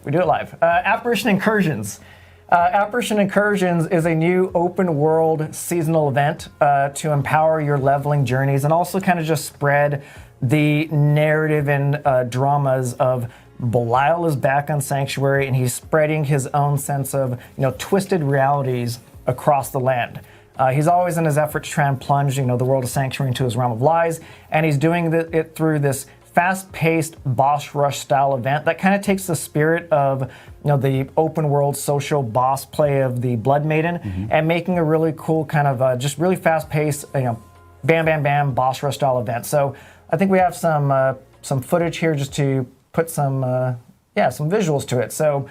S3: we do it live. Apparition incursions. Apparition Incursions is a new open world seasonal event to empower your leveling journeys and also kind of just spread the narrative and dramas of Belial is back on Sanctuary and he's spreading his own sense of twisted realities across the land. He's always in his effort to try and plunge the world of Sanctuary into his realm of lies, and he's doing it through this fast-paced boss rush style event that kind of takes the spirit of the open world social boss play of the Blood Maiden and making a really cool kind of just really fast-paced, bam, bam, bam, boss rush style event. So I think we have some footage here just to put some visuals to it. So,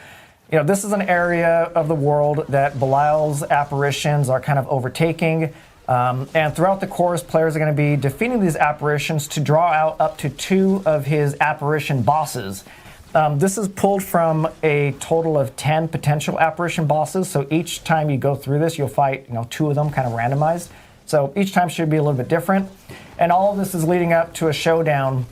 S3: this is an area of the world that Belial's apparitions are kind of overtaking. And throughout the course, players are going to be defeating these apparitions to draw out up to 2 of his apparition bosses. This is pulled from a total of 10 potential apparition bosses. So each time you go through this, you'll fight 2 of them kind of randomized. So each time should be a little bit different. And all of this is leading up to a showdown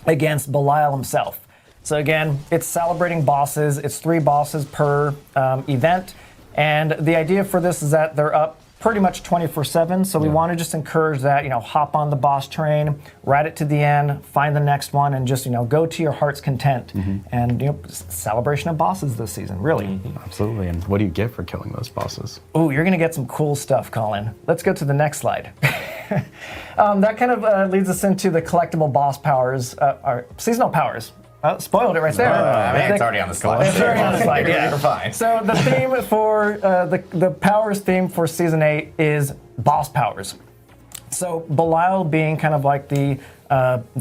S3: against Belial himself. So again, it's celebrating bosses. It's 3 bosses per event. And the idea for this is that they're up pretty much 24/7. So we want to just encourage that, hop on the boss train, ride it to the end, find the next one, and just, go to your heart's content. And, celebration of bosses this season, really.
S2: Absolutely. And what do you get for killing those bosses?
S3: Oh, you're going to get some cool stuff, Colin. Let's go to the next slide. That kind of leads us into the collectible boss powers, or seasonal powers. Spoiled it right there.
S1: It's already on the slide.
S3: It's already on the slide, yeah.
S1: You're fine.
S3: So the theme for, the powers theme for Season 8 is boss powers. So Belial being kind of like the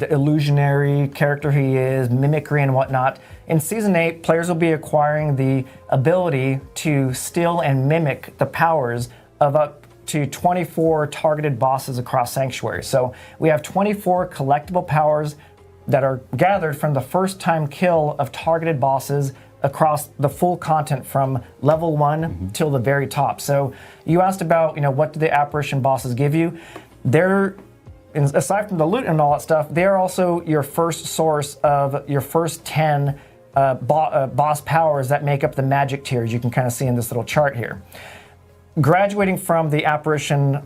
S3: illusionary character he is, mimicry and whatnot. In Season 8, players will be acquiring the ability to steal and mimic the powers of up to 24 targeted bosses across Sanctuary. So we have 24 collectible powers that are gathered from the first time kill of targeted bosses across the full content from level 1 till the very top. So you asked about, what do the apparition bosses give you? They're, aside from the loot and all that stuff, they're also your first source of your first 10 boss powers that make up the magic tiers you can kind of see in this little chart here. Graduating from the apparition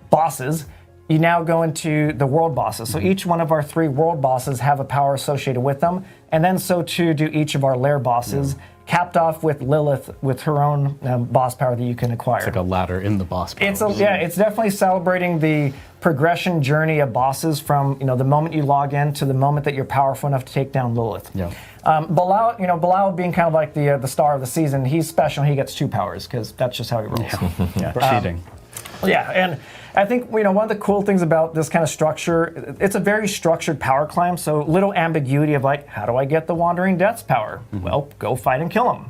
S3: bosses, you now go into the world bosses. So each one of our 3 world bosses have a power associated with them, and then so too do each of our lair bosses, capped off with Lilith with her own boss power that you can acquire.
S2: It's like a ladder in the boss power.
S3: It's definitely celebrating the progression journey of bosses from the moment you log in to the moment that you're powerful enough to take down Lilith.
S2: Yeah.
S3: Belial being kind of like the star of the season, he's special. He gets 2 powers because that's just how he rolls.
S2: Cheating.
S3: And I think one of the cool things about this kind of structure, it's a very structured power climb, so little ambiguity of like, how do I get the Wandering Death's power? Well, go fight and kill him.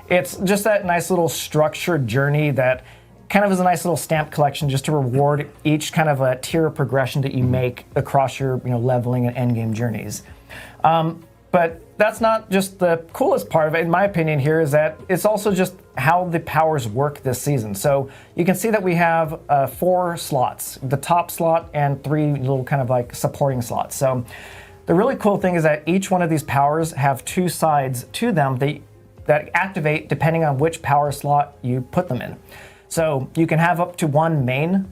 S3: It's just that nice little structured journey that kind of is a nice little stamp collection just to reward each kind of a tier of progression that you make across your leveling and endgame journeys. But that's not just the coolest part of it, in my opinion here, is that it's also just how the powers work this season. So you can see that we have 4 slots, the top slot and 3 little kind of like supporting slots. So the really cool thing is that each one of these powers have 2 sides to them that activate depending on which power slot you put them in. So you can have up to one main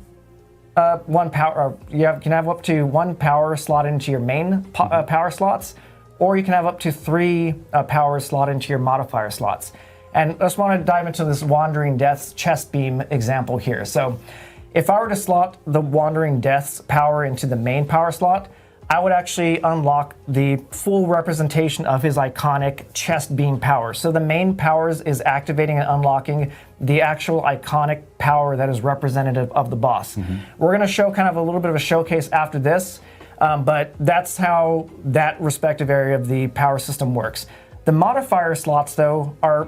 S3: you can have up to 1 power slot into your main power slots, or you can have up to 3 powers slot into your modifier slots. And I just want to dive into this Wandering Death's chest beam example here. So if I were to slot the Wandering Death's power into the main power slot, I would actually unlock the full representation of his iconic chest beam power. So the main powers is activating and unlocking the actual iconic power that is representative of the boss. We're going to show kind of a little bit of a showcase after this. But that's how that respective area of the power system works. The modifier slots, though, are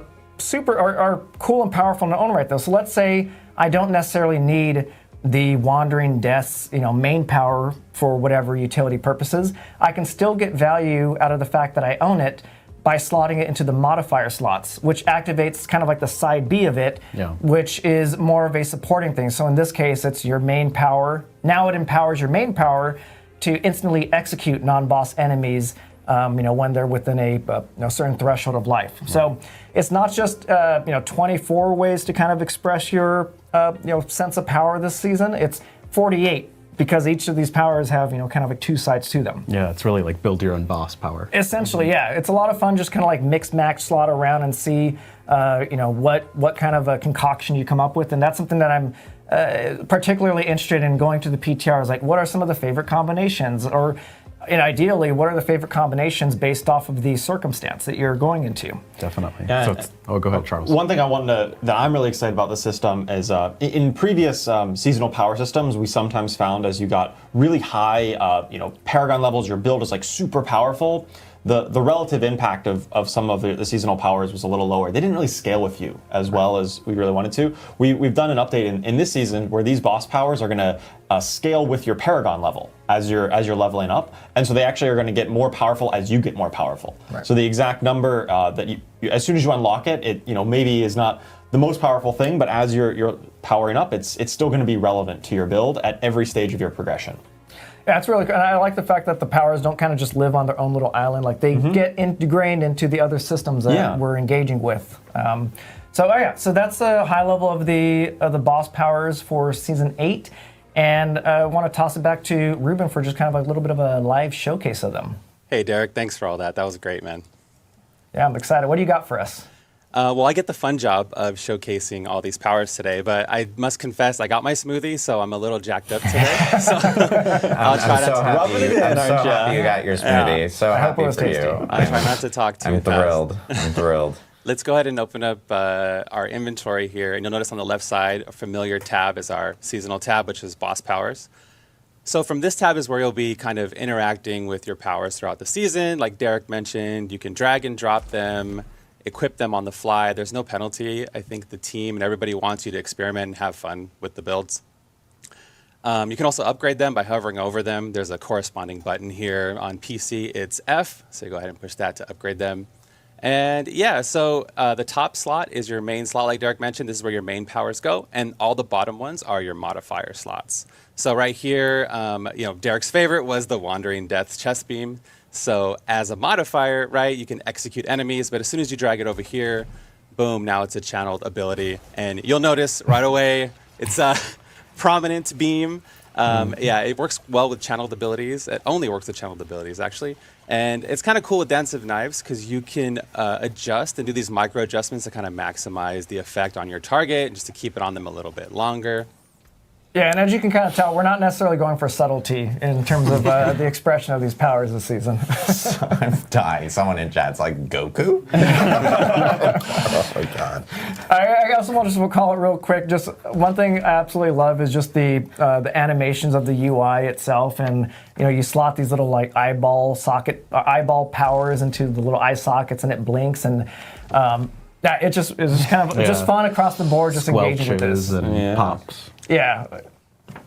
S3: cool and powerful in their own right, though. So let's say I don't necessarily need the Wandering Death's main power for whatever utility purposes. I can still get value out of the fact that I own it by slotting it into the modifier slots, which activates kind of like the side B of it, which is more of a supporting thing. So in this case, it's your main power. Now it empowers your main power to instantly execute non-boss enemies, when they're within a certain threshold of life. So it's not just 24 ways to kind of express your sense of power this season. It's 48 because each of these powers have kind of like 2 sides to them.
S2: Yeah, it's really like build your own boss power.
S3: Essentially, yeah, it's a lot of fun just kind of like mix match slot around and see what kind of a concoction you come up with, and that's something that I'm particularly interested in going to the PTR is like, what are some of the favorite combinations? Or and ideally, what are the favorite combinations based off of the circumstance that you're going into?
S2: Definitely.
S4: Yeah.
S2: Go ahead, Charles.
S4: One thing that I'm really excited about the system is in previous seasonal power systems, we sometimes found as you got really high, Paragon levels, your build is like super powerful. The relative impact of some of the seasonal powers was a little lower. They didn't really scale with you as well as we really wanted to. We've done an update in this season where these boss powers are going to scale with your Paragon level as you're leveling up, and so they actually are going to get more powerful as you get more powerful.
S3: Right.
S4: So the exact number that you as soon as you unlock it maybe is not the most powerful thing, but as you're powering up, it's still going to be relevant to your build at every stage of your progression.
S3: Yeah, it's really cool. And I like the fact that the powers don't kind of just live on their own little island. Like they get ingrained into the other systems that we're engaging with. So that's the high level of the boss powers for Season 8. And I want to toss it back to Ruben for just kind of a little bit of a live showcase of them.
S5: Hey, Derek, thanks for all that. That was great, man.
S3: Yeah, I'm excited. What do you got for us?
S5: Well, I get the fun job of showcasing all these powers today, but I must confess I got my smoothie, so I'm a little jacked up today. So I'll try not to
S1: I'm so happy you got your smoothie.
S5: Yeah.
S1: So happy for
S3: tasty.
S1: you.
S5: I try not to talk too
S1: I'm
S5: fast.
S1: I'm thrilled.
S5: Let's go ahead and open up our inventory here, and you'll notice on the left side, a familiar tab is our seasonal tab, which is boss powers. So from this tab is where you'll be kind of interacting with your powers throughout the season. Like Derek mentioned, you can drag and drop them, equip them on the fly. There's no penalty. I think the team and everybody wants you to experiment and have fun with the builds. You can also upgrade them by hovering over them. There's a corresponding button here. On PC, it's F, so you go ahead and push that to upgrade them. And yeah, so the top slot is your main slot, like Derek mentioned. This is where your main powers go, and all the bottom ones are your modifier slots. So right here, Derek's favorite was the Wandering Death's chest beam. So as a modifier, right, you can execute enemies, but as soon as you drag it over here, boom, now it's a channeled ability. And you'll notice right away, it's a prominent beam. It works well with channeled abilities. It only works with channeled abilities, actually. And it's kind of cool with Dance of Knives because you can adjust and do these micro adjustments to kind of maximize the effect on your target, just to keep it on them a little bit longer.
S3: Yeah, and as you can kind of tell, we're not necessarily going for subtlety in terms of the expression of these powers this season.
S1: I'm dying. Someone in chat's like, Goku? Oh my god.
S3: I also want to just call it real quick. Just one thing I absolutely love is just the animations of the UI itself, and you slot these little like eyeball powers into the little eye sockets, and it blinks, and it's just kind of just fun across the board, just engaging with this.
S2: And pops.
S3: Yeah.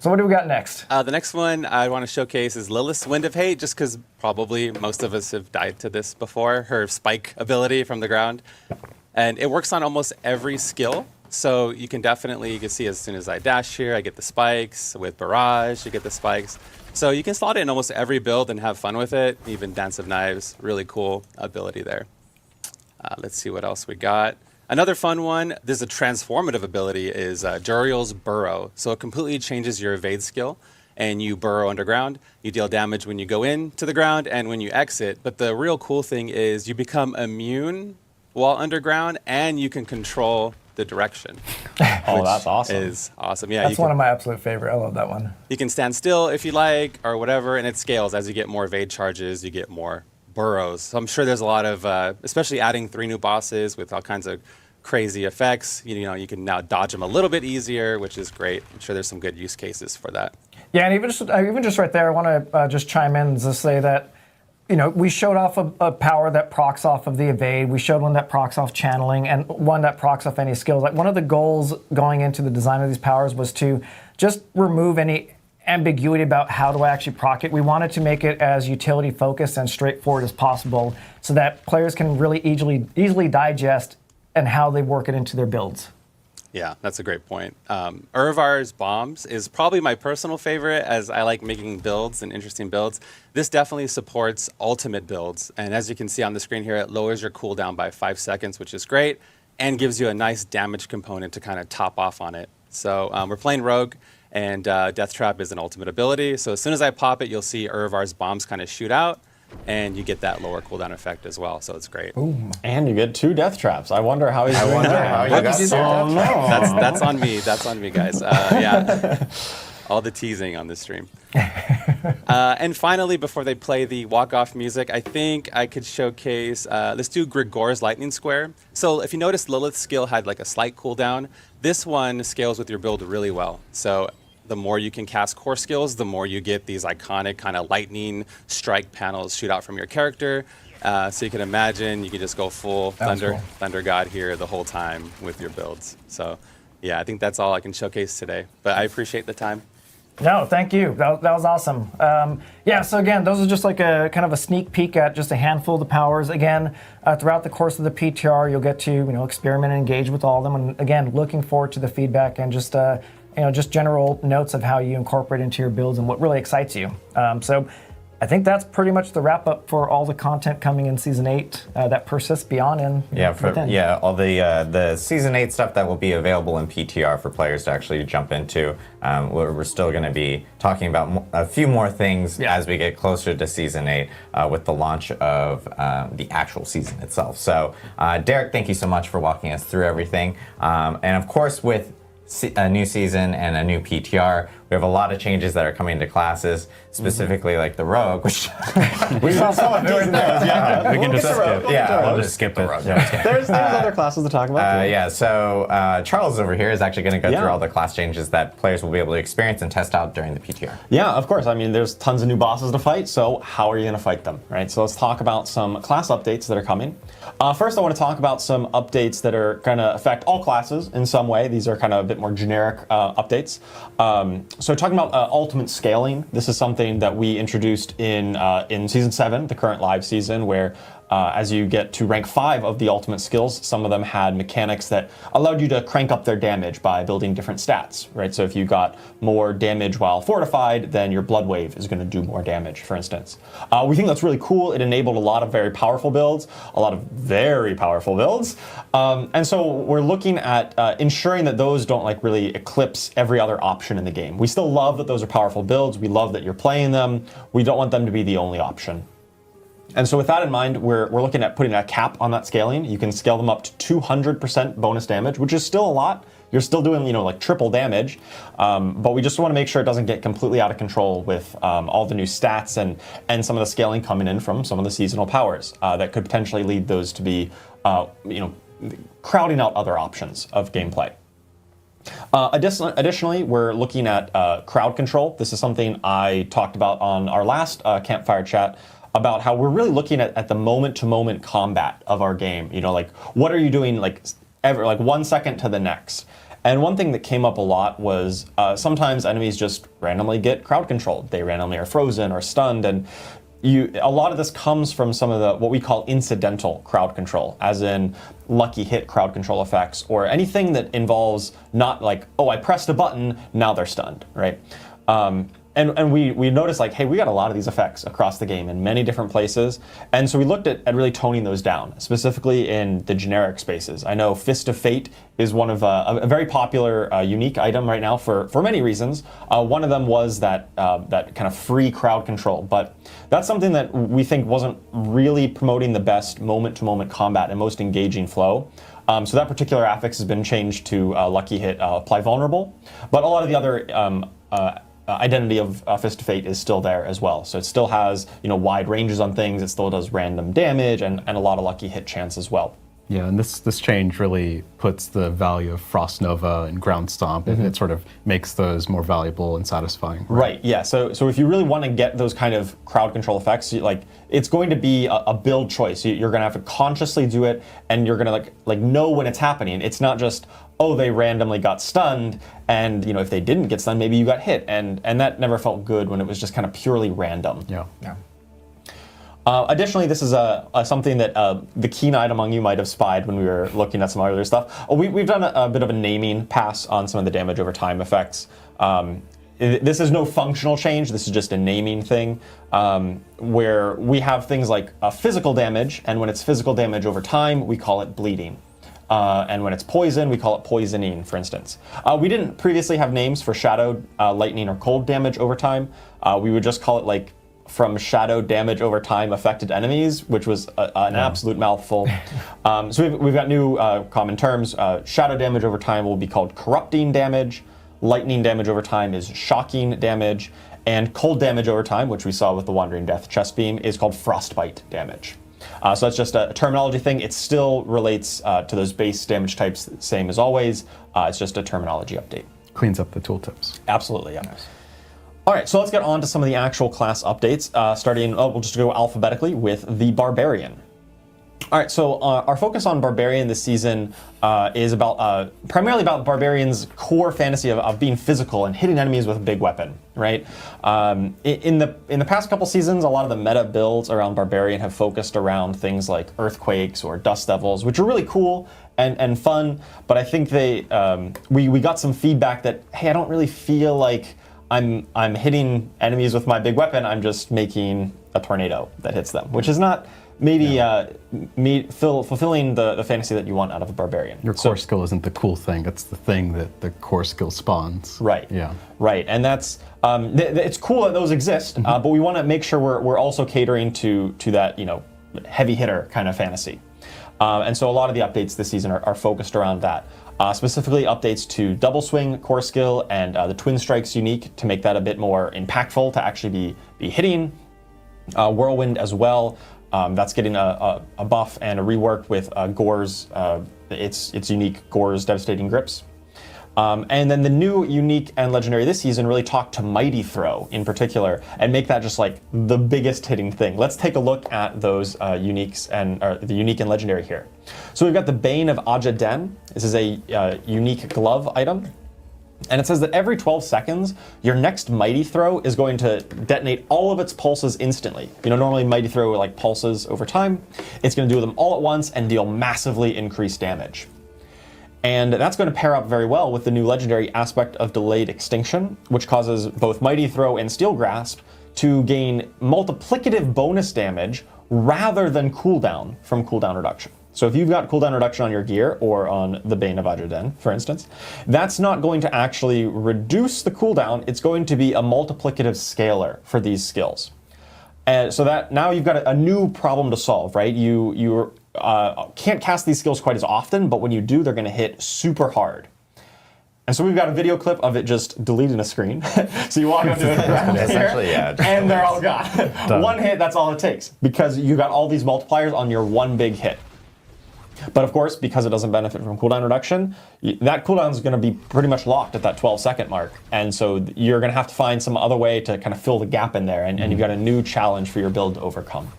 S3: So what do we got next?
S5: The next one I want to showcase is Lilith's Wind of Hate, just because probably most of us have died to this before, her spike ability from the ground. And it works on almost every skill. So you can see as soon as I dash here, I get the spikes. With Barrage, you get the spikes. So you can slot it in almost every build and have fun with it. Even Dance of Knives, really cool ability there. Let's see what else we got. Another fun one, there's a transformative ability, is Juriel's Burrow. So it completely changes your evade skill, and you burrow underground. You deal damage when you go into the ground and when you exit. But the real cool thing is you become immune while underground, and you can control the direction.
S4: Oh, that's awesome.
S5: Is awesome. Yeah,
S3: that's one of my absolute favorite. I love that one.
S5: You can stand still if you like, or whatever, and it scales. As you get more evade charges, you get more burrows. So I'm sure there's a lot of, especially adding 3 new bosses with all kinds of crazy effects. You can now dodge them a little bit easier, which is great. I'm sure there's some good use cases for that.
S3: Yeah, and even just right there, I want to just chime in and just say that, we showed off a power that procs off of the evade. We showed one that procs off channeling, and one that procs off any skills. Like one of the goals going into the design of these powers was to just remove any ambiguity about how do I actually proc it. We wanted to make it as utility focused and straightforward as possible so that players can really easily digest and how they work it into their builds.
S5: Yeah, that's a great point. Urvar's Bombs is probably my personal favorite, as I like making builds and interesting builds. This definitely supports ultimate builds, and as you can see on the screen here, it lowers your cooldown by 5 seconds, which is great, and gives you a nice damage component to kind of top off on it. So we're playing Rogue, and Death Trap is an ultimate ability. So as soon as I pop it, you'll see Urvar's Bombs kind of shoot out, and you get that lower cooldown effect as well. So it's great.
S4: Ooh. And you get 2 Death Traps. I wonder how he's doing that.
S1: How you got
S5: That's on me. That's on me, guys. Yeah. All the teasing on the stream. And finally, before they play the walk-off music, I think I could showcase, let's do Grigor's Lightning Square. So if you notice, Lilith's skill had like a slight cooldown. This one scales with your build really well. So the more you can cast core skills, the more you get these iconic kind of lightning strike panels shoot out from your character. So you can imagine you can just go full Thunder God here the whole time with your builds. So yeah, I think that's all I can showcase today. But I appreciate the time.
S3: No, thank you. That was awesome. Yeah, so again, those are just like a kind of a sneak peek at just a handful of the powers. Again, throughout the course of the PTR, you'll get to experiment and engage with all of them. And again, looking forward to the feedback and just just general notes of how you incorporate into your builds and what really excites you. So I think that's pretty much the wrap up for all the content coming in Season 8 that persists beyond and
S1: all the Season 8 stuff that will be available in PTR for players to actually jump into. We're still going to be talking about a few more things as we get closer to Season 8 with the launch of the actual season itself. So Derek, thank you so much for walking us through everything. And of course, with a new season and a new PTR, we have a lot of changes that are coming to classes, specifically like the Rogue, which we saw someone doing those.
S2: Yeah, we can just skip. We'll just skip it.
S4: There's other classes to talk about.
S1: So Charles over here is actually going to go through all the class changes that players will be able to experience and test out during the PTR.
S4: Yeah, of course. I mean, there's tons of new bosses to fight, so how are you going to fight them, right? So let's talk about some class updates that are coming. First, I want to talk about some updates that are going to affect all classes in some way. These are kind of a bit more generic updates. So talking about ultimate scaling, this is something that we introduced in Season 7, the current live season, where as you get to rank 5 of the ultimate skills, some of them had mechanics that allowed you to crank up their damage by building different stats, right? So if you got more damage while fortified, then your blood wave is going to do more damage, for instance. We think that's really cool. It enabled a lot of very powerful builds, and so we're looking at ensuring that those don't really eclipse every other option in the game. We still love that those are powerful builds. We love that you're playing them. We don't want them to be the only option. And so with that in mind, we're looking at putting a cap on that scaling. You can scale them up to 200% bonus damage, which is still a lot. You're still doing, like triple damage, but we just want to make sure it doesn't get completely out of control with all the new stats and some of the scaling coming in from some of the seasonal powers that could potentially lead those to be, crowding out other options of gameplay. Additionally, we're looking at crowd control. This is something I talked about on our last campfire chat, about how we're really looking at the moment-to-moment combat of our game. What are you doing 1 second to the next? And one thing that came up a lot was sometimes enemies just randomly get crowd controlled. They randomly are frozen or stunned, and a lot of this comes from some of the what we call incidental crowd control, as in lucky hit crowd control effects, or anything that involves not I pressed a button, now they're stunned, right? And we noticed hey, we got a lot of these effects across the game in many different places. And so we looked at really toning those down, specifically in the generic spaces. I know Fist of Fate is one of a very popular unique item right now for many reasons. One of them was that kind of free crowd control, but that's something that we think wasn't really promoting the best moment-to-moment combat and most engaging flow. So that particular affix has been changed to lucky hit apply vulnerable, but a lot of the other identity of Fist of Fate is still there as well. So it still has wide ranges on things. It still does random damage and a lot of lucky hit chance as well.
S2: Yeah, and this change really puts the value of Frost Nova and Ground Stomp, and it sort of makes those more valuable and satisfying.
S4: Right, yeah. So if you really want to get those kind of crowd control effects, it's going to be a build choice. You're going to have to consciously do it, and you're going to know when it's happening. It's not just, oh, they randomly got stunned, and if they didn't get stunned, maybe you got hit, and that never felt good when it was just kind of purely random.
S2: Yeah.
S4: Additionally, this is something that the keen-eyed among you might have spied when we were looking at some earlier stuff. We've done a bit of a naming pass on some of the damage over time effects. This is no functional change. This is just a naming thing where we have things like physical damage, and when it's physical damage over time, we call it bleeding. And when it's poison, we call it poisoning, for instance. We didn't previously have names for shadow, lightning, or cold damage over time. We would just call it from shadow damage over time affected enemies, which was an absolute mouthful. So we've got new common terms. Shadow damage over time will be called corrupting damage. lightning damage over time is shocking damage, and cold damage over time, which we saw with the Wandering Death chest beam, is called frostbite damage. So that's just a terminology thing. It still relates to those base damage types, same as always. It's just a terminology update.
S2: Cleans up the tooltips.
S4: Absolutely, yeah. Nice. All right, so let's get on to some of the actual class updates, starting, we'll just go alphabetically with the Barbarian. All right, so our focus on Barbarian this season is about primarily about Barbarian's core fantasy of being physical and hitting enemies with a big weapon, right? In the past couple seasons, a lot of the meta builds around Barbarian have focused around things like Earthquakes or Dust Devils, which are really cool and fun, but I think we got some feedback that, hey, I don't really feel like I'm hitting enemies with my big weapon, I'm just making a tornado that hits them, which is not maybe fulfilling the fantasy that you want out of a Barbarian.
S2: Your core skill isn't the cool thing, it's the thing that the core skill spawns.
S4: Right.
S2: Yeah.
S4: Right, and that's, it's cool that those exist, but we want to make sure we're also catering to that, heavy hitter kind of fantasy. And so a lot of the updates this season are focused around that. Specifically updates to Double Swing core skill and the Twin Strikes unique to make that a bit more impactful to actually be hitting. Whirlwind as well. That's getting a buff and a rework with Gore's, its unique Gore's Devastating Grips. And then the new unique and legendary this season really talk to Mighty Throw in particular and make that just like the biggest hitting thing. Let's take a look at those uniques and the unique and legendary here. So we've got the Bane of Aja Den. This is a unique glove item. And it says that every 12 seconds, your next Mighty Throw is going to detonate all of its pulses instantly. Normally Mighty Throw like pulses over time. It's going to do them all at once and deal massively increased damage. And that's going to pair up very well with the new legendary aspect of Delayed Extinction, which causes both Mighty Throw and Steel Grasp to gain multiplicative bonus damage rather than cooldown from cooldown reduction. So if you've got cooldown reduction on your gear or on the Bane of Ajaden, for instance, that's not going to actually reduce the cooldown, it's going to be a multiplicative scalar for these skills. And so that now you've got a new problem to solve, right? You can't cast these skills quite as often, but when you do, they're going to hit super hard. And so we've got a video clip of it just deleting a screen. So you walk up to it and they're all gone. One hit, that's all it takes, because you got all these multipliers on your one big hit. But of course, because it doesn't benefit from cooldown reduction, that cooldown is going to be pretty much locked at that 12-second mark. And so you're going to have to find some other way to kind of fill the gap in there, and you've got a new challenge for your build to overcome.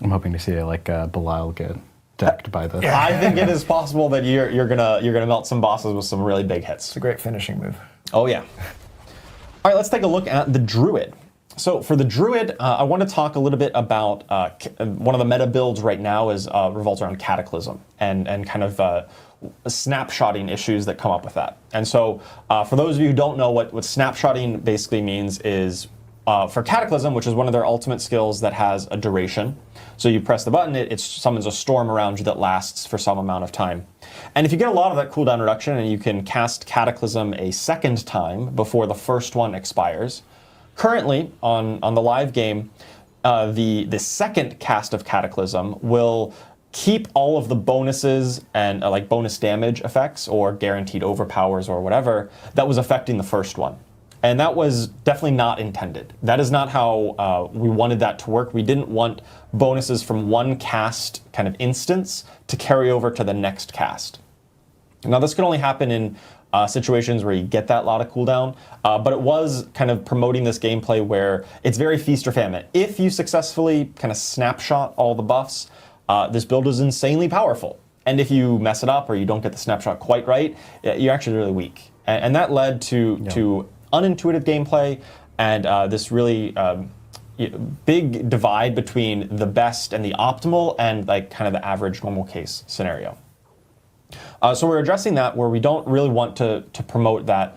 S2: I'm hoping to see like Belial get decked by this.
S4: I think it is possible that you're gonna melt some bosses with some really big hits.
S3: It's a great finishing move.
S4: Oh yeah. All right, let's take a look at the Druid. So for the Druid, I want to talk a little bit about one of the meta builds right now revolves around Cataclysm and kind of snapshotting issues that come up with that. And so for those of you who don't know what snapshotting basically means is for Cataclysm, which is one of their ultimate skills that has a duration. So you press the button, it summons a storm around you that lasts for some amount of time. And if you get a lot of that cooldown reduction and you can cast Cataclysm a second time before the first one expires, currently on the live game, the second cast of Cataclysm will keep all of the bonuses and like bonus damage effects or guaranteed overpowers or whatever that was affecting the first one. And that was definitely not intended. That is not how we wanted that to work. We didn't want bonuses from one cast kind of instance to carry over to the next cast. Now this can only happen in situations where you get that lot of cooldown, but it was kind of promoting this gameplay where it's very feast or famine. If you successfully kind of snapshot all the buffs, this build is insanely powerful. And if you mess it up or you don't get the snapshot quite right, you're actually really weak. And that led to unintuitive gameplay and this really big divide between the best and the optimal and like kind of the average normal case scenario. So we're addressing that where we don't really want to promote that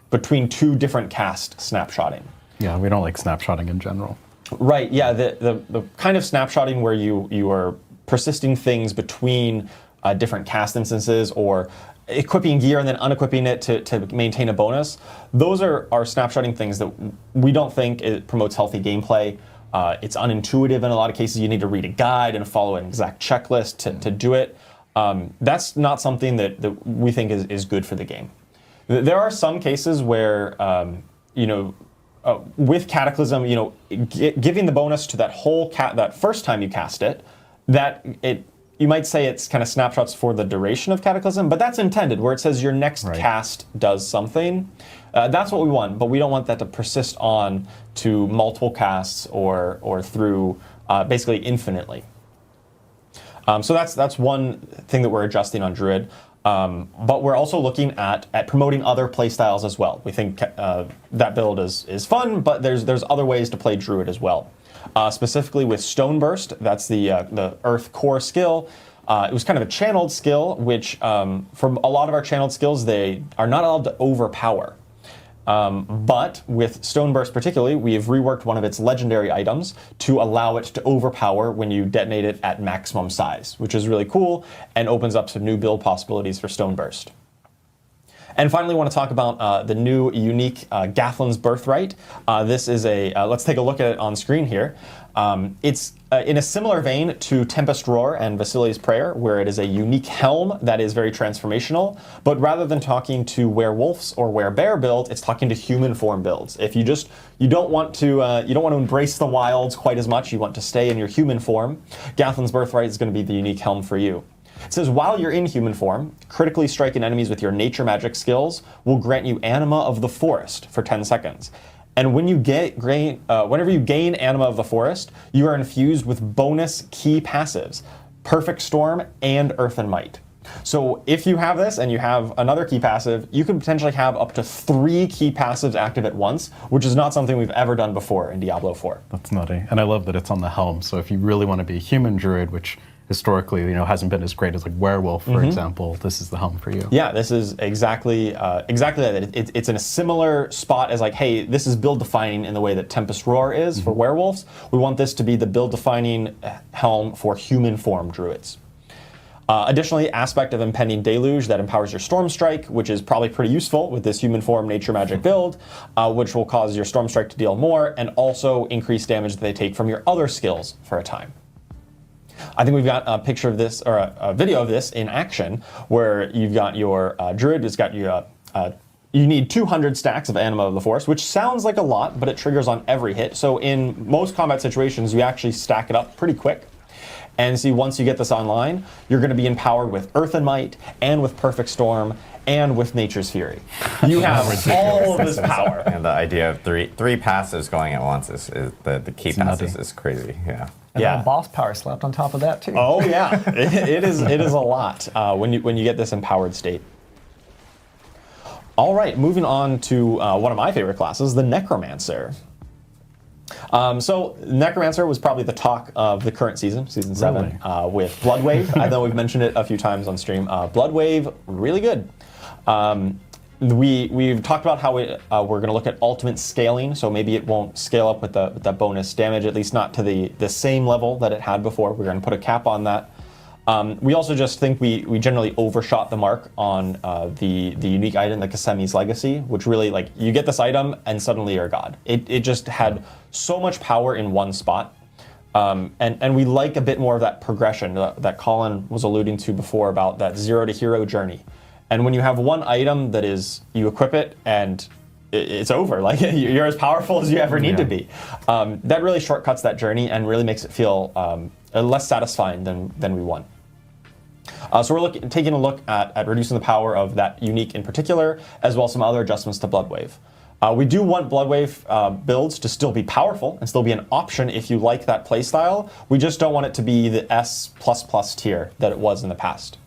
S4: between two different cast snapshotting.
S2: Yeah, we don't like snapshotting in general.
S4: Right, yeah, the kind of snapshotting where you are persisting things between different cast instances or equipping gear and then unequipping it to maintain a bonus, those are snapshotting things that we don't think it promotes healthy gameplay. It's unintuitive in a lot of cases. You need to read a guide and follow an exact checklist to do it. That's not something that we think is good for the game. There are some cases where, with Cataclysm, giving the bonus to that that first time you cast it, you might say it's kind of snapshots for the duration of Cataclysm, but that's intended, where it says your next cast does something. That's what we want, but we don't want that to persist on to multiple casts or through basically infinitely. So that's one thing that we're adjusting on Druid. But we're also looking at promoting other playstyles as well. We think that build is fun, but there's other ways to play Druid as well. Specifically with Stoneburst, that's the Earth core skill. It was kind of a channeled skill, which for a lot of our channeled skills, they are not allowed to overpower. But with Stoneburst particularly, we have reworked one of its legendary items to allow it to overpower when you detonate it at maximum size, which is really cool and opens up some new build possibilities for Stoneburst. And finally, I want to talk about the new unique Gathlin's Birthright. This is let's take a look at it on screen here. It's in a similar vein to Tempest Roar and Vasily's Prayer, where it is a unique helm that is very transformational. But rather than talking to werewolves or werebear build, it's talking to human form builds. If you don't want to embrace the wilds quite as much, you want to stay in your human form, Gathlin's Birthright is going to be the unique helm for you. It says, while you're in human form, critically striking enemies with your nature magic skills will grant you Anima of the Forest for 10 seconds. And when whenever you gain Anima of the Forest, you are infused with bonus key passives, Perfect Storm and Earth and Might. So if you have this and you have another key passive, you can potentially have up to 3 key passives active at once, which is not something we've ever done before in Diablo 4.
S2: That's nutty. And I love that it's on the helm. So if you really want to be a human druid, which historically, hasn't been as great as like werewolf, for example, this is the helm for you.
S4: Yeah, this is exactly that. It's in a similar spot as like, hey, this is build defining in the way that Tempest Roar is for werewolves. We want this to be the build defining helm for human form druids. Additionally, aspect of Impending Deluge that empowers your Storm Strike, which is probably pretty useful with this human form nature magic build, which will cause your Storm Strike to deal more and also increase damage that they take from your other skills for a time. I think we've got a picture of this, or a video of this in action, where you've got your druid, it's got you need 200 stacks of Anima of the Forest, which sounds like a lot, but it triggers on every hit. So in most combat situations, you actually stack it up pretty quick. And see, once you get this online, you're going to be empowered with Earth and Might, and with Perfect Storm, and with Nature's Fury. You have all of this power.
S1: And the idea of three passives going at once is the key passives is crazy. Yeah.
S3: And then boss power slapped on top of that too.
S4: Oh yeah, it is a lot when you get this empowered state. All right, moving on to one of my favorite classes, the Necromancer. So Necromancer was probably the talk of the current season 7, with Bloodwave. I know we've mentioned it a few times on stream. Bloodwave, really good. We've talked about how we're going to look at ultimate scaling, so maybe it won't scale up with the bonus damage, at least not to the same level that it had before. We're going to put a cap on that. We also just think we generally overshot the mark on the unique item, the Kasemi's Legacy, which really, like, you get this item and suddenly you're God. It just had so much power in one spot. And we like a bit more of that progression that Colin was alluding to before about that 0 to hero journey. And when you have one item that is, you equip it and it's over, like you're as powerful as you ever need to be. That really shortcuts that journey and really makes it feel less satisfying than we want. So we're taking a look at reducing the power of that unique in particular, as well as some other adjustments to Bloodwave. We do want Bloodwave builds to still be powerful and still be an option if you like that playstyle. We just don't want it to be the S++ tier that it was in the past.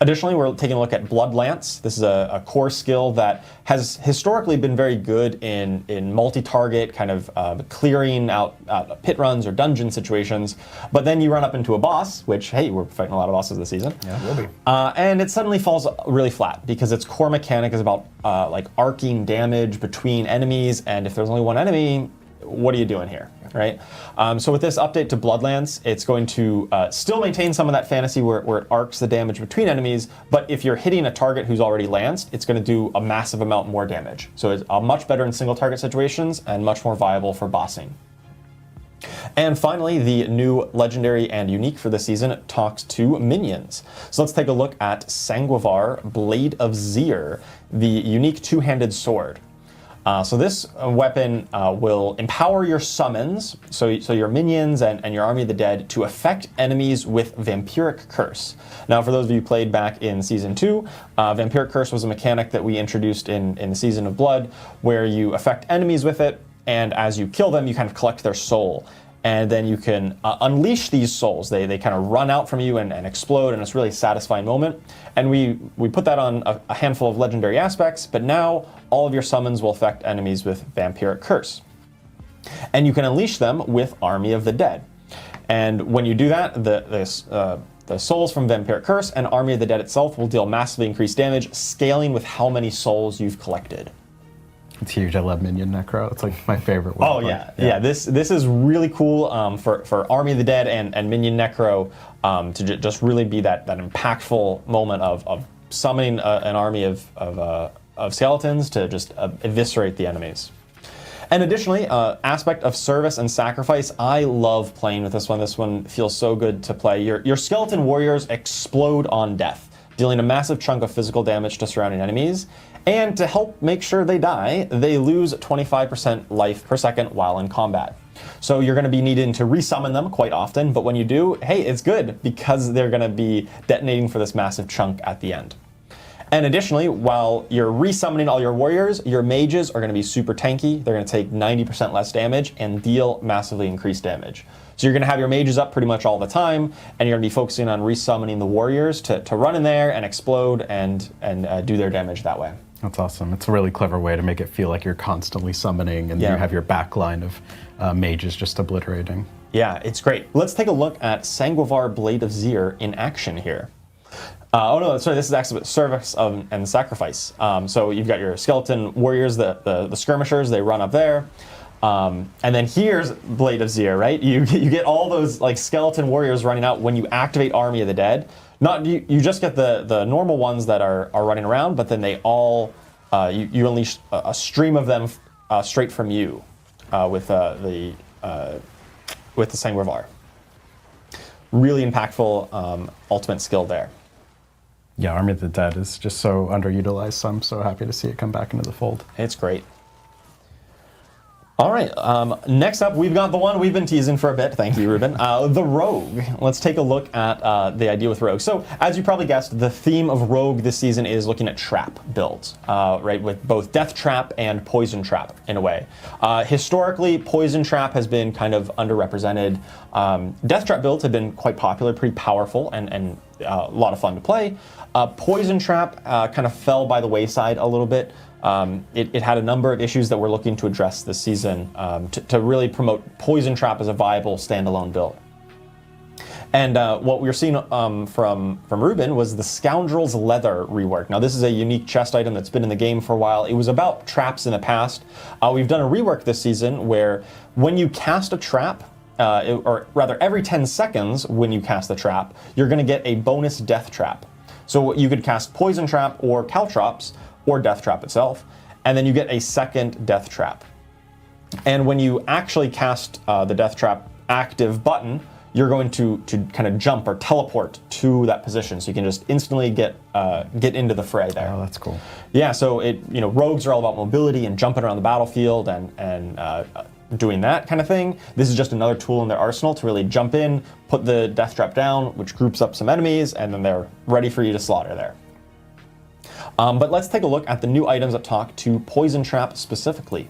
S4: Additionally, we're taking a look at Blood Lance. This is a core skill that has historically been very good in multi-target, kind of clearing out pit runs or dungeon situations. But then you run up into a boss, which, hey, we're fighting a lot of bosses this season.
S3: Yeah, we'll be.
S4: And it suddenly falls really flat because its core mechanic is about like arcing damage between enemies. And if there's only one enemy, what are you doing here, right? So with this update to Bloodlance, it's going to still maintain some of that fantasy where it arcs the damage between enemies, but if you're hitting a target who's already lanced, it's going to do a massive amount more damage. So it's much better in single target situations and much more viable for bossing. And finally, the new legendary and unique for this season talks to minions. So let's take a look at Sanguivar, Blade of Zir, the unique two-handed sword. So this weapon will empower your summons, so your minions and your Army of the Dead, to affect enemies with Vampiric Curse. Now, for those of you who played back in Season 2, Vampiric Curse was a mechanic that we introduced in the Season of Blood, where you affect enemies with it, and as you kill them, you kind of collect their soul. And then you can unleash these souls. They kind of run out from you and explode, and it's a really satisfying moment. And we put that on a handful of legendary aspects, but now all of your summons will affect enemies with Vampiric Curse. And you can unleash them with Army of the Dead. And when you do that, the souls from Vampiric Curse and Army of the Dead itself will deal massively increased damage, scaling with how many souls you've collected.
S2: It's huge. I love Minion Necro. It's like my favorite one.
S4: Oh yeah. This is really cool for Army of the Dead and Minion Necro to just really be that impactful moment of summoning an army of skeletons to just eviscerate the enemies. And additionally, aspect of service and sacrifice. I love playing with this one. This one feels so good to play. Your skeleton warriors explode on death, dealing a massive chunk of physical damage to surrounding enemies. And to help make sure they die, they lose 25% life per second while in combat. So you're going to be needing to resummon them quite often, but when you do, hey, it's good because they're going to be detonating for this massive chunk at the end. And additionally, while you're resummoning all your warriors, your mages are going to be super tanky. They're going to take 90% less damage and deal massively increased damage. So you're going to have your mages up pretty much all the time, and you're going to be focusing on resummoning the warriors to run in there and explode and do their damage that way.
S2: That's awesome. It's a really clever way to make it feel like you're constantly summoning and you have your backline of mages just obliterating.
S4: Yeah, it's great. Let's take a look at Sanguivar Blade of Zir in action here. Oh no, sorry, this is actually service and sacrifice. So you've got your skeleton warriors, the skirmishers, they run up there. And then here's Blade of Zir, right? You get all those like skeleton warriors running out when you activate Army of the Dead. You just get the normal ones that are running around, but then they all you unleash a stream of them straight from you with the Sanguivar. Really impactful ultimate skill there.
S2: Yeah, Army of the Dead is just so underutilized, so I'm so happy to see it come back into the fold.
S4: It's great. All right, next up, we've got the one we've been teasing for a bit. Thank you, Ruben. The Rogue. Let's take a look at the idea with Rogue. So, as you probably guessed, the theme of Rogue this season is looking at trap builds, right, with both Death Trap and Poison Trap, in a way. Historically, Poison Trap has been kind of underrepresented. Death Trap builds have been quite popular, pretty powerful, and a lot of fun to play. Poison Trap kind of fell by the wayside a little bit. It had a number of issues that we're looking to address this season to really promote Poison Trap as a viable standalone build. And what we were seeing from Ruben was the Scoundrel's Leather rework. Now this is a unique chest item that's been in the game for a while. It was about traps in the past. We've done a rework this season where when you cast a trap, or rather every 10 seconds when you cast the trap, you're going to get a bonus Death Trap. So you could cast Poison Trap or Caltrops, or Death Trap itself, and then you get a second Death Trap. And when you actually cast the Death Trap active button, you're going to kind of jump or teleport to that position, so you can just instantly get into the fray there.
S2: Oh, that's cool.
S4: Yeah, so rogues are all about mobility and jumping around the battlefield and doing that kind of thing. This is just another tool in their arsenal to really jump in, put the Death Trap down, which groups up some enemies, and then they're ready for you to slaughter there. But let's take a look at the new items that talk to Poison Trap specifically.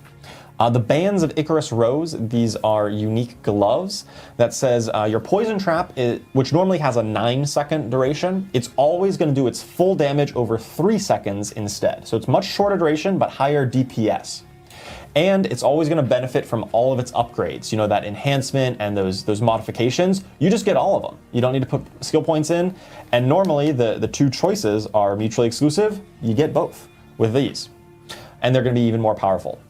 S4: The Bands of Icarus Rose, these are unique gloves that says your Poison Trap, which normally has a 9-second duration, it's always going to do its full damage over 3 seconds instead. So it's much shorter duration, but higher DPS. And it's always going to benefit from all of its upgrades. You know, that enhancement and those modifications, you just get all of them. You don't need to put skill points in. And normally the two choices are mutually exclusive. You get both with these. And they're going to be even more powerful.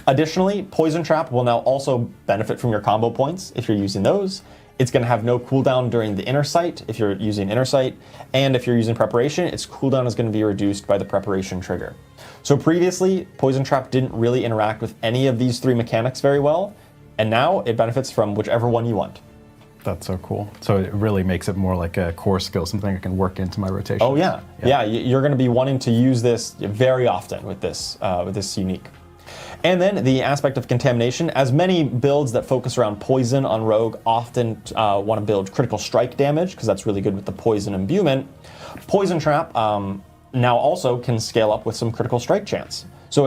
S4: Additionally, Poison Trap will now also benefit from your combo points if you're using those. It's going to have no cooldown during the Inner Sight if you're using Inner Sight. And if you're using Preparation, its cooldown is going to be reduced by the Preparation trigger. So previously, Poison Trap didn't really interact with any of these three mechanics very well. and now it benefits from whichever one you want.
S2: That's so cool. So it really makes it more like a core skill, something I can work into my rotation.
S4: Oh yeah. You're going to be wanting to use this very often with this unique. And then the aspect of contamination, as many builds that focus around poison on rogue often want to build critical strike damage, because that's really good with the poison imbuement. Poison trap now also can scale up with some critical strike chance. So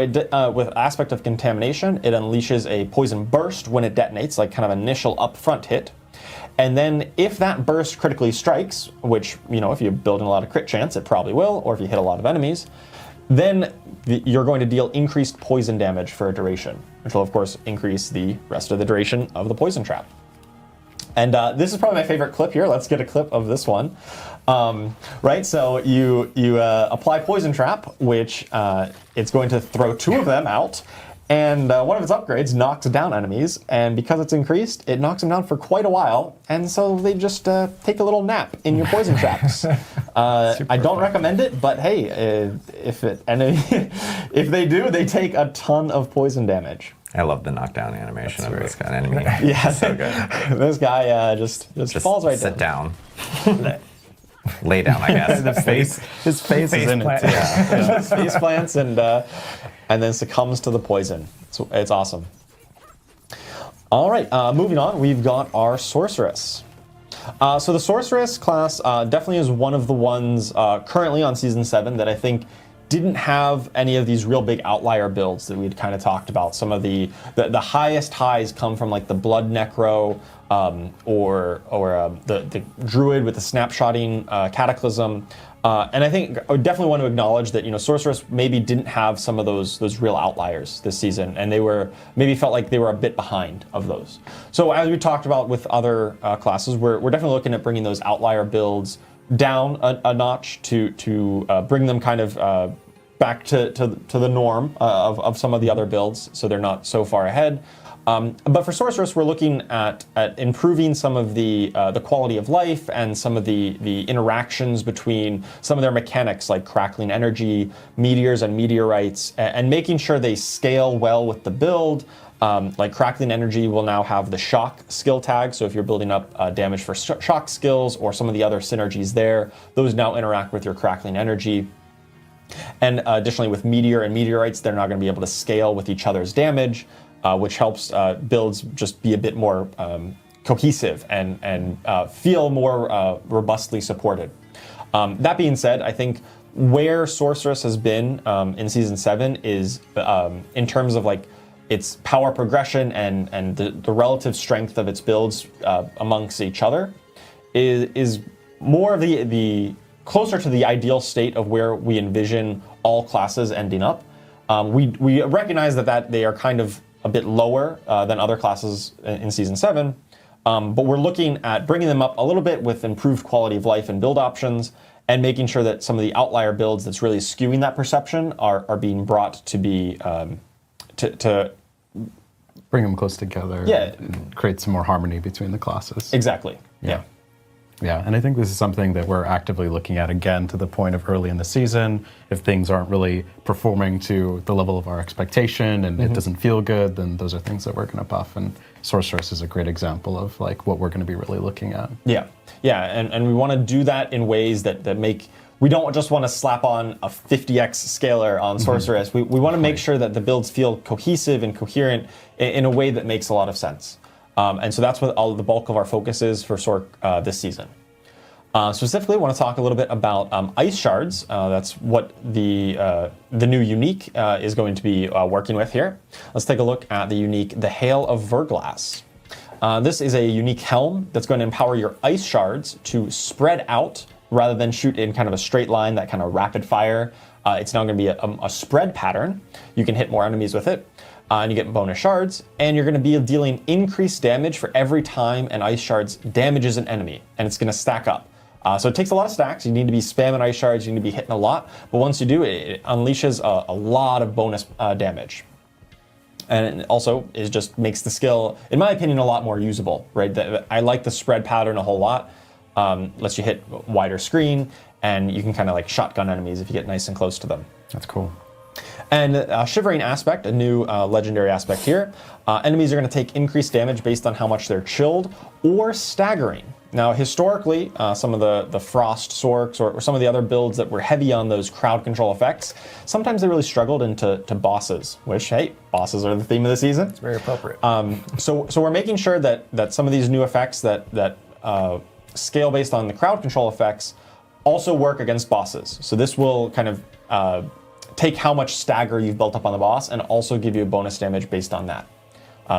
S4: with aspect of contamination, it unleashes a poison burst when it detonates, like kind of initial upfront hit. And then if that burst critically strikes, which, if you build in a lot of crit chance, it probably will, or if you hit a lot of enemies, then you're going to deal increased poison damage for a duration, which will of course increase the rest of the duration of the poison trap. And this is probably my favorite clip here. Let's get a clip of this one. Right, so you apply poison trap, which it's going to throw 2 of them out. And one of its upgrades knocks down enemies, and because it's increased, it knocks them down for quite a while, and so they just take a little nap in your poison traps. I don't recommend it, but hey, if they do, they take a ton of poison damage.
S1: I love the knockdown animation of this kind of enemy.
S4: Yeah,
S1: so good.
S4: This guy just falls right
S1: down. Sit down. Lay down, I guess.
S2: His face is in it. Yeah.
S4: His face plants and then succumbs to the poison. It's awesome. All right, moving on, we've got our Sorceress. So the Sorceress class definitely is one of the ones currently on Season 7 that I think didn't have any of these real big outlier builds that we'd kind of talked about. Some of the highest highs come from like the Blood Necro or the Druid with the snapshotting Cataclysm. And I think I would definitely want to acknowledge that Sorceress maybe didn't have some of those real outliers this season, and they maybe felt like they were a bit behind of those. So as we talked about with other classes, we're definitely looking at bringing those outlier builds down a notch to bring them kind of back to the norm of some of the other builds, so they're not so far ahead. But for Sorceress, we're looking at improving some of the quality of life and some of the interactions between some of their mechanics, like crackling energy, meteors and meteorites, and making sure they scale well with the build. Like crackling energy will now have the shock skill tag, so if you're building up damage for shock skills or some of the other synergies there, those now interact with your crackling energy. And additionally, with meteor and meteorites, they're now going to be able to scale with each other's damage. Which helps builds just be a bit more cohesive and feel more robustly supported. That being said, I think where Sorceress has been in Season 7 is in terms of like its power progression and the relative strength of its builds amongst each other is more of the closer to the ideal state of where we envision all classes ending up. We recognize that they are kind of a bit lower than other classes in Season 7, but we're looking at bringing them up a little bit with improved quality of life and build options, and making sure that some of the outlier builds that's really skewing that perception are being brought to be to
S2: bring them close together.
S4: Yeah,
S2: and create some more harmony between the classes.
S4: Exactly. Yeah.
S2: Yeah, and I think this is something that we're actively looking at again to the point of early in the season. If things aren't really performing to the level of our expectation and it doesn't feel good, then those are things that we're going to buff. And Sorceress is a great example of like what we're going to be really looking at. Yeah, and we want to do that in ways that make. We don't just want to slap on a 50x scaler on Sorceress. We want to make sure that the builds feel cohesive and coherent in a way that makes a lot of sense. And so that's what all the bulk of our focus is for Sorc this season. Specifically, I want to talk a little bit about ice shards. That's what the new unique is going to be working with here. Let's take a look at the unique, the Hail of Verglass. This is a unique helm that's going to empower your ice shards to spread out rather than shoot in kind of a straight line, that kind of rapid fire. It's now going to be a spread pattern. You can hit more enemies with it. And you get bonus shards, and you're going to be dealing increased damage for every time an ice shards damages an enemy, and it's going to stack up. So it takes a lot of stacks. You need to be spamming ice shards, you need to be hitting a lot, but once you do, it unleashes a lot of bonus damage. And it also makes the skill, in my opinion, a lot more usable, right? I like the spread pattern a whole lot. Lets you hit wider screen, and you can kind of like shotgun enemies if you get nice and close to them. That's cool.
S4: And Shivering Aspect, a new legendary aspect here. Enemies are going to take increased damage based on how much they're chilled or staggering. Now, historically, some of the Frost Sorks or some of the other builds that were heavy on those crowd control effects, sometimes they really struggled into bosses, which, hey, bosses are the theme of the season.
S3: It's very appropriate.
S4: So we're making sure that some of these new effects that scale based on the crowd control effects also work against bosses. So this will kind of take how much stagger you've built up on the boss and also give you a bonus damage based on that.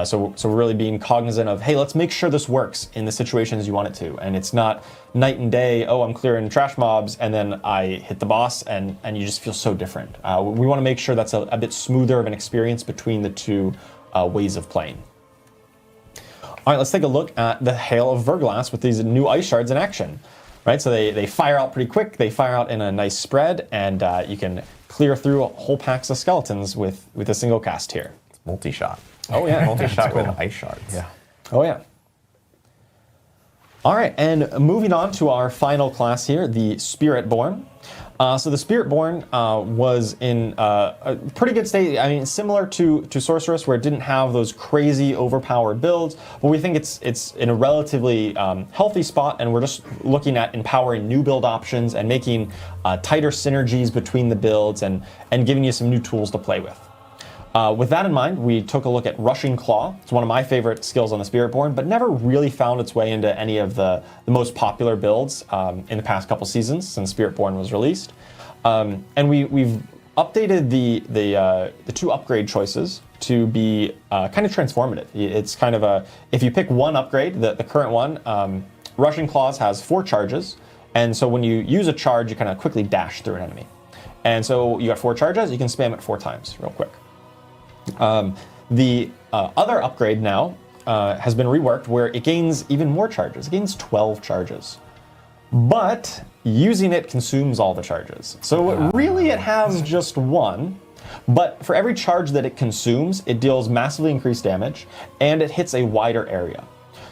S4: So we're really being cognizant of, hey, let's make sure this works in the situations you want it to. And it's not night and day, oh, I'm clearing trash mobs, and then I hit the boss, and you just feel so different. We want to make sure that's a bit smoother of an experience between the two ways of playing. All right, let's take a look at the Hail of Verglass with these new ice shards in action. Right, so they fire out pretty quick, they fire out in a nice spread, and you can clear through whole packs of skeletons with a single cast here.
S1: It's multi-shot.
S4: Oh yeah,
S1: Multi-shot with ice shards.
S2: Yeah.
S4: Oh yeah. All right, and moving on to our final class here, the Spiritborn. So the Spiritborn was in a pretty good state. I mean, similar to Sorceress, where it didn't have those crazy overpowered builds, but we think it's in a relatively healthy spot, and we're just looking at empowering new build options and making tighter synergies between the builds and giving you some new tools to play with. With that in mind, we took a look at Rushing Claw. It's one of my favorite skills on the Spiritborn, but never really found its way into any of the most popular builds in the past couple seasons since Spiritborn was released. And we've updated the two upgrade choices to be kind of transformative. It's kind of if you pick one upgrade, the current one, Rushing Claws has 4 charges, and so when you use a charge, you kind of quickly dash through an enemy. And so you got 4 charges, you can spam it 4 times real quick. The other upgrade now has been reworked where it gains even more charges. It gains 12 charges. But using it consumes all the charges. So really it has just 1. But for every charge that it consumes, it deals massively increased damage and it hits a wider area.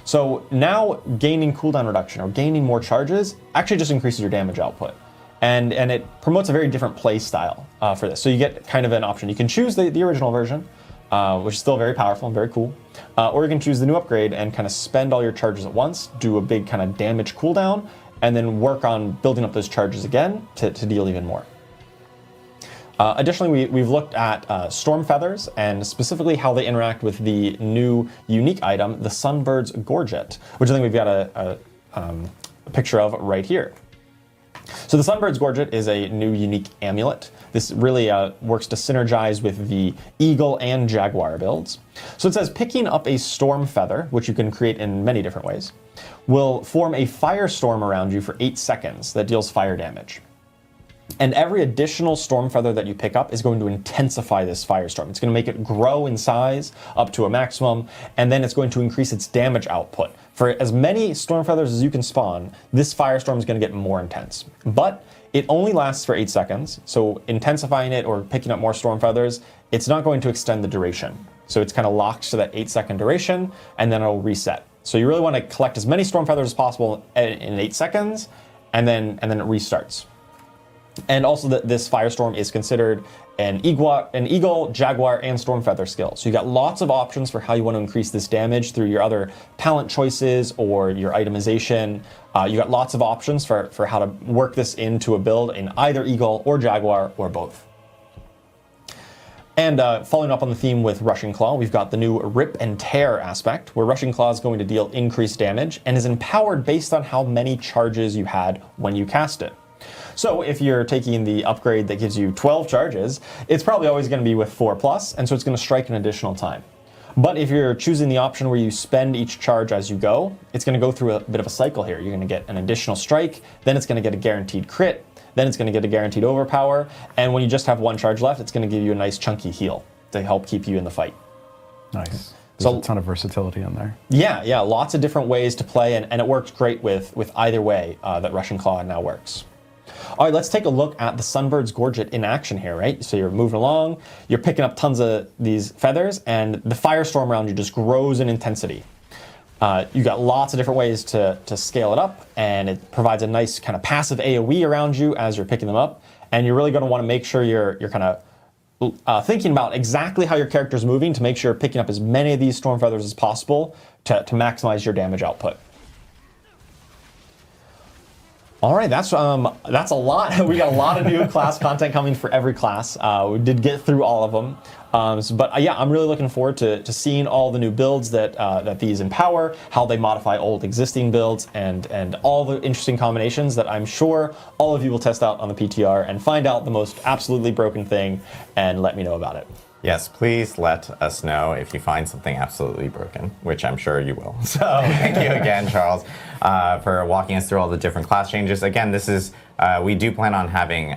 S4: So now gaining cooldown reduction or gaining more charges actually just increases your damage output. And it promotes a very different play style for this. So you get kind of an option. You can choose the original version, which is still very powerful and very cool. Or you can choose the new upgrade and kind of spend all your charges at once, do a big kind of damage cooldown, and then work on building up those charges again to deal even more. Additionally, we've looked at Storm Feathers and specifically how they interact with the new unique item, the Sunbird's Gorget, which I think we've got a picture of right here. So the Sunbird's Gorget is a new unique amulet. This really works to synergize with the Eagle and Jaguar builds. So it says picking up a Storm Feather, which you can create in many different ways, will form a firestorm around you for 8 seconds that deals fire damage. And every additional Storm Feather that you pick up is going to intensify this firestorm. It's going to make it grow in size up to a maximum, and then it's going to increase its damage output. For as many Storm Feathers as you can spawn, this firestorm is going to get more intense. But it only lasts for 8 seconds, so intensifying it or picking up more Storm Feathers, it's not going to extend the duration. So it's kind of locked to that 8-second duration, and then it'll reset. So you really want to collect as many Storm Feathers as possible in 8 seconds, and then it restarts. And also this Firestorm is considered an Eagle, Jaguar, and Storm Feather skill. So you got lots of options for how you want to increase this damage through your other talent choices or your itemization. You got lots of options for how to work this into a build in either Eagle or Jaguar or both. And following up on the theme with Rushing Claw, we've got the new Rip and Tear aspect, where Rushing Claw is going to deal increased damage and is empowered based on how many charges you had when you cast it. So if you're taking the upgrade that gives you 12 charges, it's probably always going to be with 4+, and so it's going to strike an additional time. But if you're choosing the option where you spend each charge as you go, it's going to go through a bit of a cycle here. You're going to get an additional strike, then it's going to get a guaranteed crit, then it's going to get a guaranteed overpower, and when you just have 1 charge left, it's going to give you a nice chunky heal to help keep you in the fight.
S2: Nice. There's a ton of versatility in there.
S4: Yeah, lots of different ways to play, and it works great with either way that Rushing Claw now works. All right, let's take a look at the Sunbird's Gorget in action here, right? So you're moving along, you're picking up tons of these feathers, and the firestorm around you just grows in intensity. You got lots of different ways to scale it up, and it provides a nice kind of passive AoE around you as you're picking them up. And you're really going to want to make sure you're kind of thinking about exactly how your character is moving to make sure you're picking up as many of these storm feathers as possible to maximize your damage output. All right, that's a lot. We got a lot of new class content coming for every class. We did get through all of them. Yeah, I'm really looking forward to seeing all the new builds that these empower, how they modify old existing builds, and all the interesting combinations that I'm sure all of you will test out on the PTR and find out the most absolutely broken thing and let me know about it.
S1: Yes, please let us know if you find something absolutely broken, which I'm sure you will. So thank you again, Charles, for walking us through all the different class changes. Again, this is, we do plan on having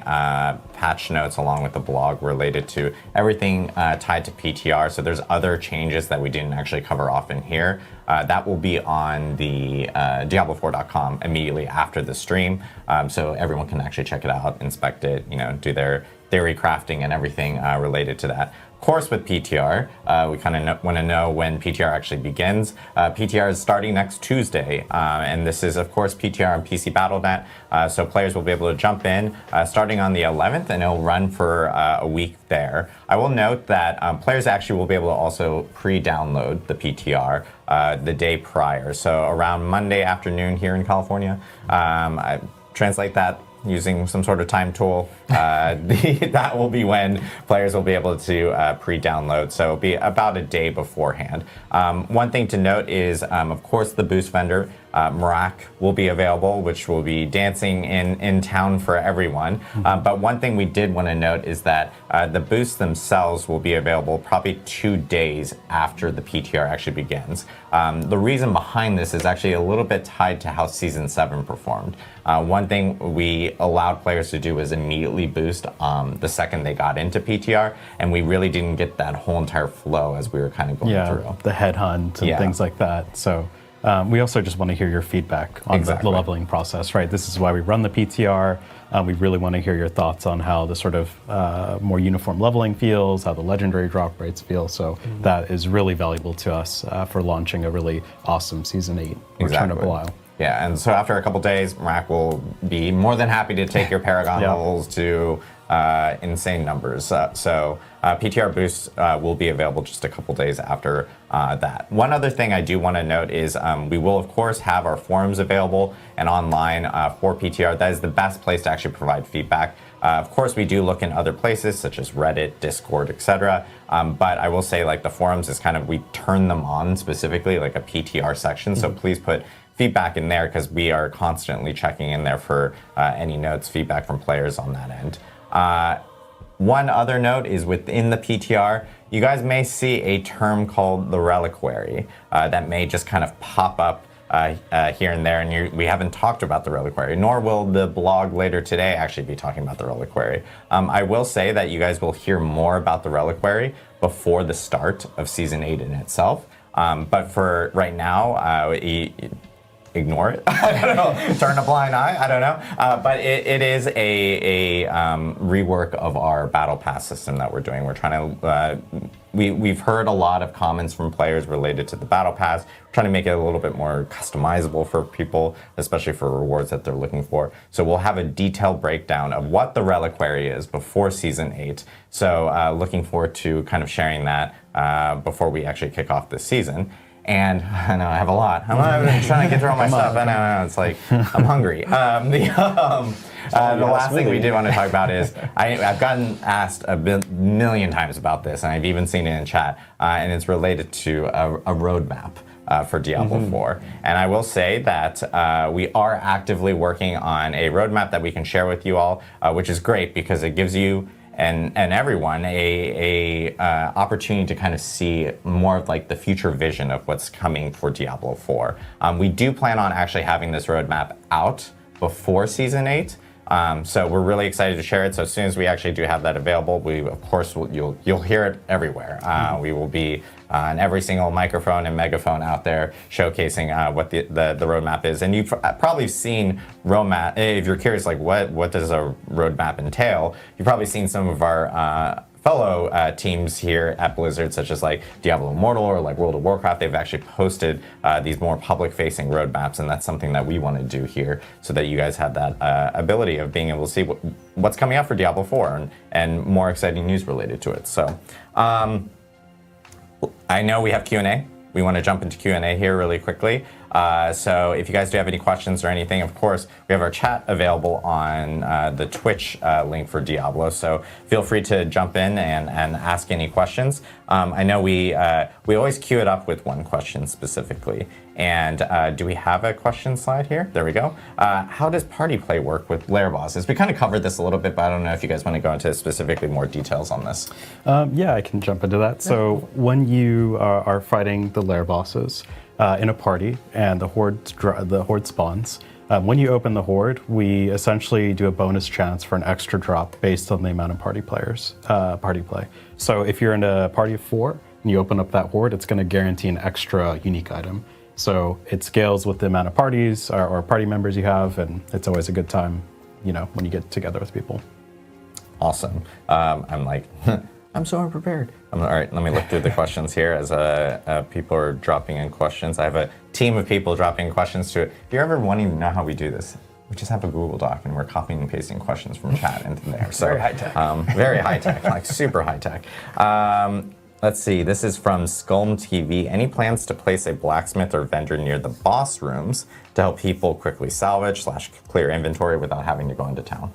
S1: patch notes along with the blog related to everything tied to PTR. So there's other changes that we didn't actually cover off in here. That will be on the Diablo4.com immediately after the stream. So everyone can actually check it out, inspect it, do their theory crafting and everything related to that. Of course, with PTR, we kind of want to know when PTR actually begins. PTR is starting next Tuesday, and this is, of course, PTR on PC Battle.net, so players will be able to jump in starting on the 11th, and it'll run for a week there. I will note that players actually will be able to also pre-download the PTR the day prior, so around Monday afternoon here in California. I translate that using some sort of time tool, that will be when players will be able to pre-download, so it'll be about a day beforehand. One thing to note is, of course, the boost vendor, Marak, will be available, which will be dancing in town for everyone. But one thing we did want to note is that the boosts themselves will be available probably 2 days after the PTR actually begins. The reason behind this is actually a little bit tied to how Season 7 performed. One thing we allowed players to do was immediately boost the second they got into PTR, and we really didn't get that whole entire flow as we were kind of going through.
S2: The headhunt and things like that. So we also just want to hear your feedback on the leveling process, right? This is why we run the PTR. We really want to hear your thoughts on how the sort of more uniform leveling feels, how the legendary drop rates feel. So that is really valuable to us for launching a really awesome Season 8 Return of Belial.
S1: Yeah, and so after a couple days, Marak will be more than happy to take your Paragon levels to insane numbers. So PTR boosts will be available just a couple days after that. One other thing I do want to note is we will, of course, have our forums available and online for PTR. That is the best place to actually provide feedback. Of course, we do look in other places such as Reddit, Discord, etc. But I will say, like, the forums is kind of, we turn them on specifically, like a PTR section. So please put feedback in there, because we are constantly checking in there for any notes, feedback from players on that end. One other note is within the PTR, you guys may see a term called the reliquary that may just kind of pop up here and there, and we haven't talked about the reliquary, nor will the blog later today actually be talking about the reliquary. I will say that you guys will hear more about the reliquary before the start of Season 8 in itself, but for right now, ignore it. I don't know. Turn a blind eye. I don't know. But it is a rework of our battle pass system that we're doing. We're trying to. We've heard a lot of comments from players related to the battle pass. We're trying to make it a little bit more customizable for people, especially for rewards that they're looking for. So we'll have a detailed breakdown of what the reliquary is before Season 8. So looking forward to kind of sharing that before we actually kick off this season. And I know I have a lot. I'm trying to get through all my stuff. I know, it's like, I'm hungry. The last thing we did want to talk about is, I've gotten asked a million times about this, and I've even seen it in chat, and it's related to a roadmap for Diablo 4. And I will say that we are actively working on a roadmap that we can share with you all, which is great because it gives you and everyone a opportunity to kind of see more of like the future vision of what's coming for Diablo 4. We do plan on actually having this roadmap out before Season 8. So we're really excited to share it. So as soon as we actually do have that available, we of course you'll hear it everywhere. We will be on every single microphone and megaphone out there showcasing what the roadmap is. And you've probably seen roadmap. If you're curious, like what does a roadmap entail? You've probably seen some of our fellow teams here at Blizzard, such as like Diablo Immortal or like World of Warcraft. They've actually posted these more public-facing roadmaps, and that's something that we want to do here, so that you guys have that ability of being able to see what's coming out for Diablo 4 and more exciting news related to it. So I know we have Q&A. We want to jump into Q&A here really quickly. So if you guys do have any questions or anything, of course, we have our chat available on the Twitch link for Diablo. So feel free to jump in and ask any questions. I know we always queue it up with one question specifically. And do we have a question slide here? There we go. How does party play work with lair bosses? We kind of covered this a little bit, but I don't know if you guys want to go into specifically more details on this.
S2: Yeah, I can jump into that. So when you are fighting the lair bosses in a party and the horde spawns, when you open the horde, we essentially do a bonus chance for an extra drop based on the amount of party play. So if you're in a party of 4 and you open up that horde, it's going to guarantee an extra unique item. So it scales with the amount of parties or party members you have, and it's always a good time, when you get together with people.
S1: Awesome. I'm like, I'm so unprepared. All right, let me look through the questions here as people are dropping in questions. I have a team of people dropping questions to it. If you're ever wanting to know how we do this, we just have a Google Doc and we're copying and pasting questions from chat into there. So
S3: very high tech.
S1: Very high tech, like super high tech. Let's see, this is from Skulm TV. Any plans to place a blacksmith or vendor near the boss rooms to help people quickly salvage / clear inventory without having to go into town?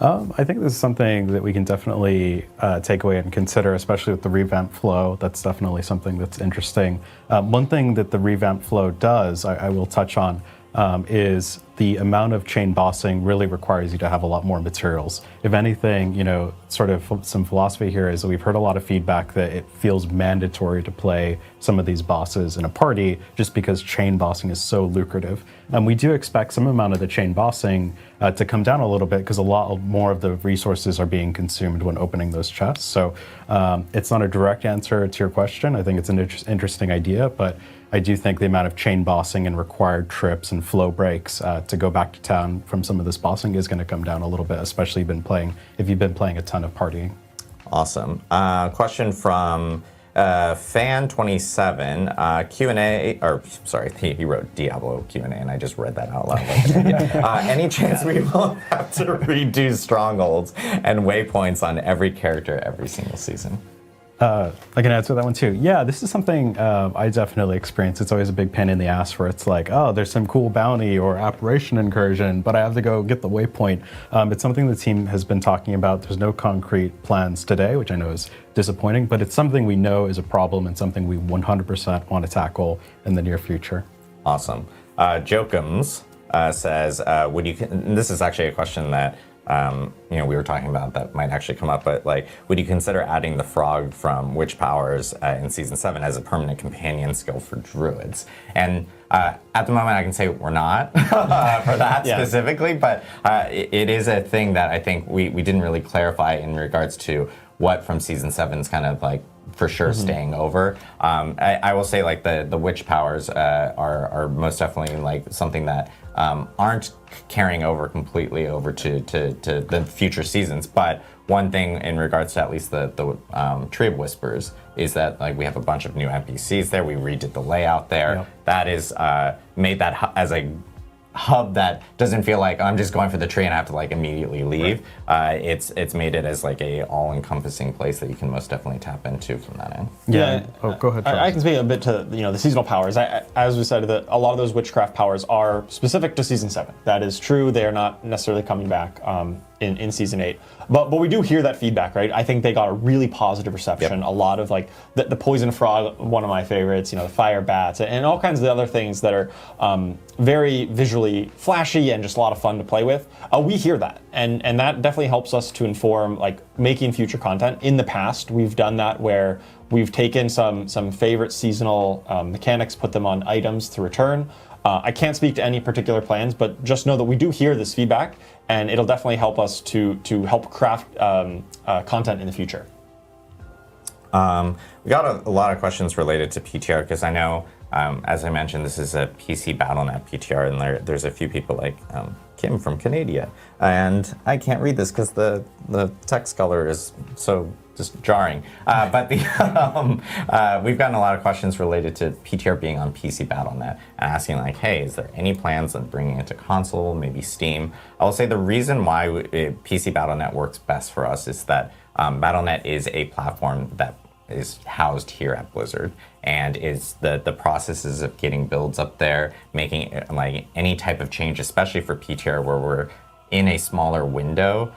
S2: I think this is something that we can definitely take away and consider, especially with the revamp flow. That's definitely something that's interesting. One thing that the revamp flow does, I will touch on, is the amount of chain bossing really requires you to have a lot more materials. If anything, sort of some philosophy here is that we've heard a lot of feedback that it feels mandatory to play some of these bosses in a party just because chain bossing is so lucrative. And we do expect some amount of the chain bossing to come down a little bit because a lot more of the resources are being consumed when opening those chests. So it's not a direct answer to your question. I think it's an interesting idea, but I do think the amount of chain bossing and required trips and flow breaks to go back to town from some of this bossing is going to come down a little bit, especially if you've been playing a ton of partying.
S1: Awesome. Question from Fan27, Q&A, or sorry, he wrote Diablo Q&A and I just read that out loud. Any chance we will have to redo strongholds and waypoints on every character every single season?
S2: I can answer that one too. Yeah, this is something I definitely experience. It's always a big pain in the ass where it's like, oh, there's some cool bounty or apparition incursion, but I have to go get the waypoint. It's something the team has been talking about. There's no concrete plans today, which I know is disappointing, but it's something we know is a problem and something we 100% want to tackle in the near future.
S1: Awesome. Jokums says, and this is actually a question that we were talking about that might actually come up, but would you consider adding the frog from Witch Powers in Season 7 as a permanent companion skill for druids? And at the moment I can say we're not for that specifically, but it is a thing that I think we didn't really clarify in regards to what from Season 7 is kind of for sure staying over. I will say the Witch Powers are most definitely something that aren't carrying over completely over to the future seasons. But one thing in regards to at least the Tree of Whispers is that we have a bunch of new NPCs there. We redid the layout there.
S2: Yep.
S1: That is made that as a hub that doesn't feel like I'm just going for the tree and I have to immediately leave. Right. It's made it as a all-encompassing place that you can most definitely tap into from that end.
S2: Yeah. Oh, go ahead, Charles.
S4: I can speak a bit to the seasonal powers. As we said, a lot of those witchcraft powers are specific to Season 7. That is true. They are not necessarily coming back in Season 8. But we do hear that feedback, right? I think they got a really positive reception. Yep. A lot of the poison frog, one of my favorites, the fire bats, and all kinds of the other things that are very visually flashy and just a lot of fun to play with. We hear that, and that definitely helps us to inform making future content. In the past, we've done that where we've taken some favorite seasonal mechanics, put them on items to return. I can't speak to any particular plans, but just know that we do hear this feedback, and it'll definitely help us to help craft content in the future.
S1: We got a lot of questions related to PTR because I know, as I mentioned, this is a PC BattleNet PTR, and there's a few people Kim from Canada. And I can't read this because the text color is so just jarring. But we've gotten a lot of questions related to PTR being on PC Battle.net and asking like, hey, is there any plans on bringing it to console, maybe Steam? I will say the reason why PC Battle.net works best for us is that Battle.net is a platform that is housed here at Blizzard, and is the processes of getting builds up there, making like any type of change, especially for PTR where we're in a smaller window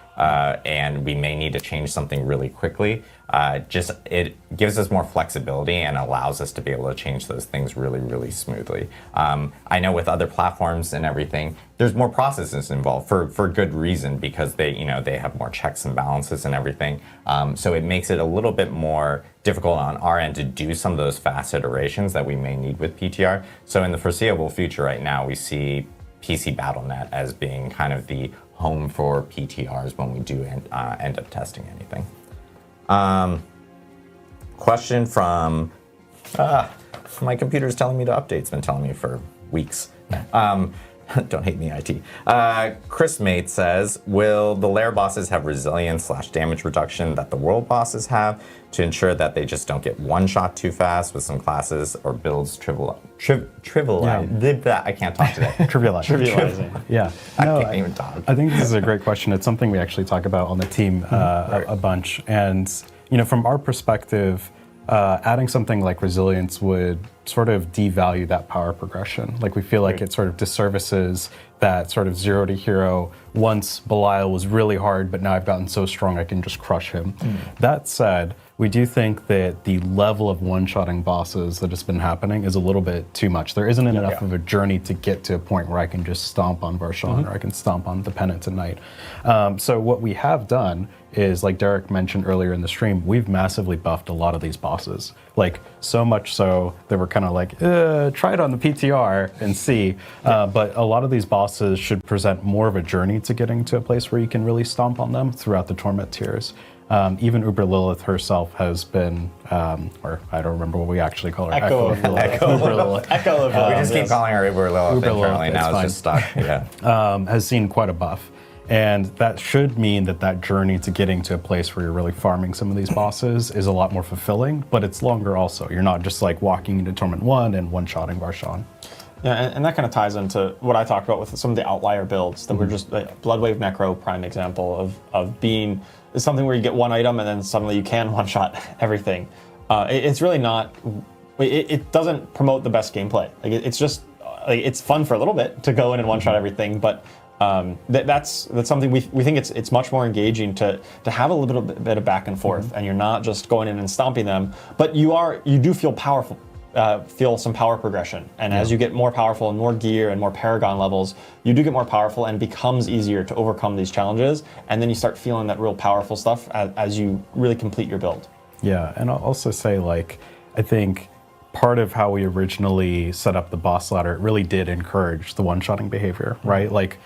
S1: and we may need to change something really quickly. Just it gives us more flexibility and allows us to be able to change those things really, really smoothly. I know with other platforms and everything, there's more processes involved for good reason, because they have more checks and balances and everything. So it makes it a little bit more difficult on our end to do some of those fast iterations that we may need with PTR. So in the foreseeable future right now, we see PC Battle.net as being kind of the home for PTRs when we do end up testing anything. Question from, my computer's telling me to update. It's been telling me for weeks. Don't hate me, IT. Chris Mate says, will the lair bosses have resilience/damage reduction that the world bosses have to ensure that they just don't get one shot too fast with some classes or builds trivialize?
S2: Yeah.
S1: I can't talk today.
S2: Trivializing. Yeah.
S1: I can't even talk.
S2: I think this is a great question. It's something we actually talk about on the team a bunch. And from our perspective, adding something like resilience would sort of devalue that power progression. Like we feel like it sort of disservices that sort of 0 to hero. Once Belial was really hard, but now I've gotten so strong I can just crush him. That said, we do think that the level of one-shotting bosses that has been happening is a little bit too much. There isn't enough of a journey to get to a point where I can just stomp on Varshan or I can stomp on the Penitent Knight. So what we have done is, like Derek mentioned earlier in the stream, we've massively buffed a lot of these bosses. Like, so much so that we're kind of like, try it on the PTR and see. But a lot of these bosses should present more of a journey to getting to a place where you can really stomp on them throughout the Torment tiers. Even Uber Lilith herself has been, or I don't remember what we actually call her.
S4: Echo of Lilith. Echo of Lilith.
S1: We just keep calling her Uber Lilith internally. Now it's just stuck. Yeah.
S2: Has seen quite a buff. And that should mean that that journey to getting to a place where you're really farming some of these bosses is a lot more fulfilling, but it's longer also. You're not just like walking into Torment 1 and one-shotting Varshan.
S4: Yeah, and that kind of ties into what I talked about with some of the outlier builds that were just Bloodwave Necro, prime example of being something where you get one item and then suddenly you can one-shot everything. It's really not, it doesn't promote the best gameplay. Like it's just, it's fun for a little bit to go in and one-shot everything, but that's something we think it's much more engaging to have a little bit of back and forth, and you're not just going in and stomping them, but you do feel powerful. Feel some power progression, and as you get more powerful and more gear and more Paragon levels, you do get more powerful and it becomes easier to overcome these challenges, and then you start feeling that real powerful stuff as you really complete your build.
S2: Yeah, and I'll also say, like, I think part of how we originally set up the boss ladder, it really did encourage the one-shotting behavior, right? Like,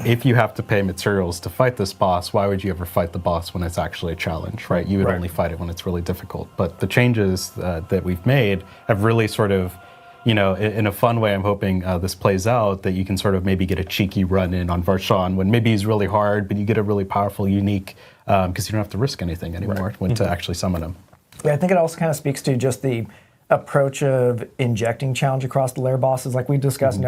S2: if you have to pay materials to fight this boss, why would you ever fight the boss when it's actually a challenge, right? You would only fight it when it's really difficult. But the changes that we've made have really sort of, in a fun way, I'm hoping this plays out, that you can sort of maybe get a cheeky run in on Varshan when maybe he's really hard, but you get a really powerful, unique, because you don't have to risk anything anymore when to actually summon him.
S3: Yeah, I think it also kind of speaks to just the approach of injecting challenge across the lair bosses. Like we discussed,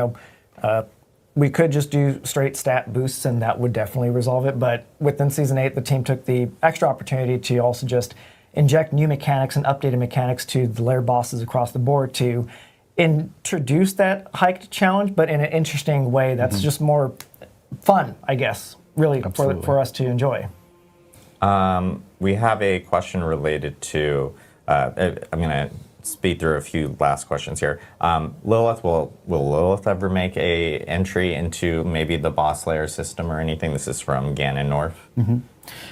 S3: we could just do straight stat boosts and that would definitely resolve it, but within Season 8, the team took the extra opportunity to also just inject new mechanics and updated mechanics to the lair bosses across the board to introduce that hiked challenge, but in an interesting way that's just more fun, I guess, really, for us to enjoy.
S1: We have a question related to, I'm going to speed through a few last questions here. Lilith, will Lilith ever make a entry into maybe the boss layer system or anything? This is from Ganon North.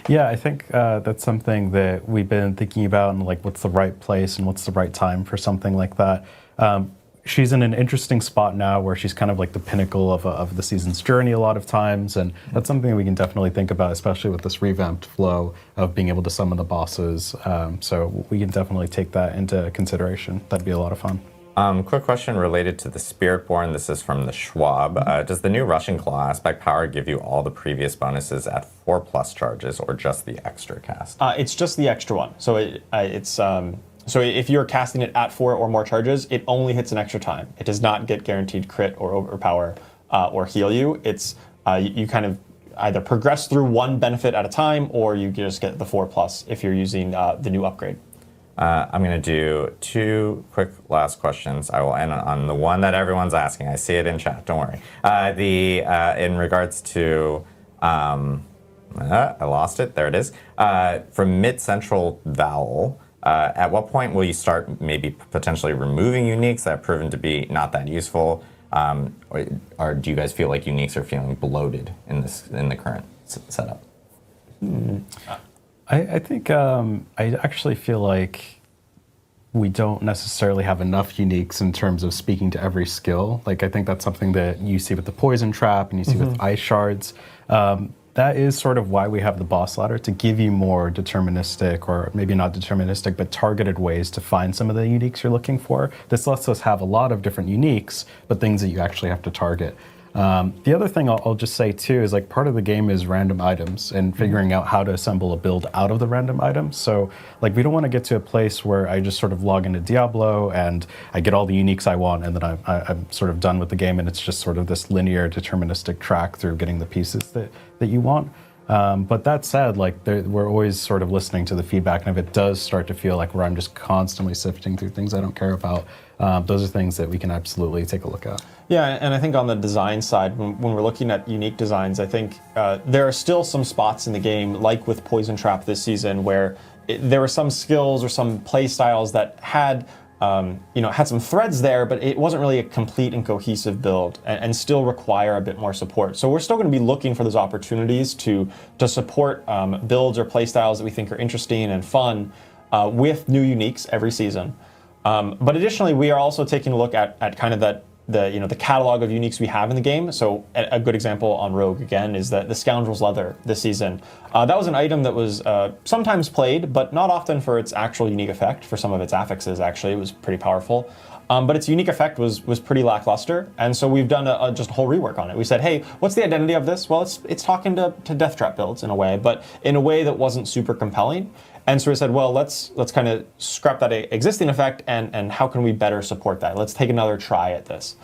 S2: Yeah, I think that's something that we've been thinking about, and like what's the right place and what's the right time for something like that. She's in an interesting spot now where she's kind of like the pinnacle of the season's journey a lot of times, and that's something that we can definitely think about, especially with this revamped flow of being able to summon the bosses. So we can definitely take that into consideration. That'd be a lot of fun.
S1: Quick question related to the Spiritborn. This is from the Schwab. Does the new Russian Claw aspect power give you all the previous bonuses at 4+ charges, or just the extra cast?
S4: It's just the extra one. So so if you're casting it at 4 or more charges, it only hits an extra time. It does not get guaranteed crit or overpower or heal you. It's you kind of either progress through one benefit at a time, or you just get the 4+ if you're using the new upgrade.
S1: I'm going to do 2 quick last questions. I will end on the one that everyone's asking. I see it in chat. Don't worry. In regards to, I lost it. There it is. From Mid Central Vowel, at what point will you start maybe potentially removing uniques that have proven to be not that useful? Or do you guys feel like uniques are feeling bloated in the current setup?
S2: I think I actually feel like we don't necessarily have enough uniques in terms of speaking to every skill. Like, I think that's something that you see with the poison trap and you see with ice shards. That is sort of why we have the boss ladder, to give you more deterministic, or maybe not deterministic, but targeted ways to find some of the uniques you're looking for. This lets us have a lot of different uniques, but things that you actually have to target. The other thing I'll just say too is, like, part of the game is random items and figuring out how to assemble a build out of the random items. So, like, we don't want to get to a place where I just sort of log into Diablo and I get all the uniques I want, and then I'm sort of done with the game, and it's just sort of this linear deterministic track through getting the pieces that you want. But that said, like, we're always sort of listening to the feedback, and if it does start to feel like where I'm just constantly sifting through things I don't care about, those are things that we can absolutely take a look at.
S4: Yeah, and I think on the design side, when we're looking at unique designs, I think there are still some spots in the game, like with Poison Trap this season, where there were some skills or some play styles that had had some threads there, but it wasn't really a complete and cohesive build, and still require a bit more support. So we're still going to be looking for those opportunities to support builds or play styles that we think are interesting and fun with new uniques every season. But additionally, we are also taking a look at kind of the catalog of uniques we have in the game. So a good example on Rogue, again, is the Scoundrel's Leather this season. That was an item that was sometimes played, but not often for its actual unique effect. For some of its affixes, actually, it was pretty powerful. But its unique effect was pretty lackluster, and so we've done just a whole rework on it. We said, hey, what's the identity of this? Well, it's talking to Death Trap builds in a way, but in a way that wasn't super compelling. And so we said, well, let's kind of scrap that existing effect, and how can we better support that? Let's take another try at this.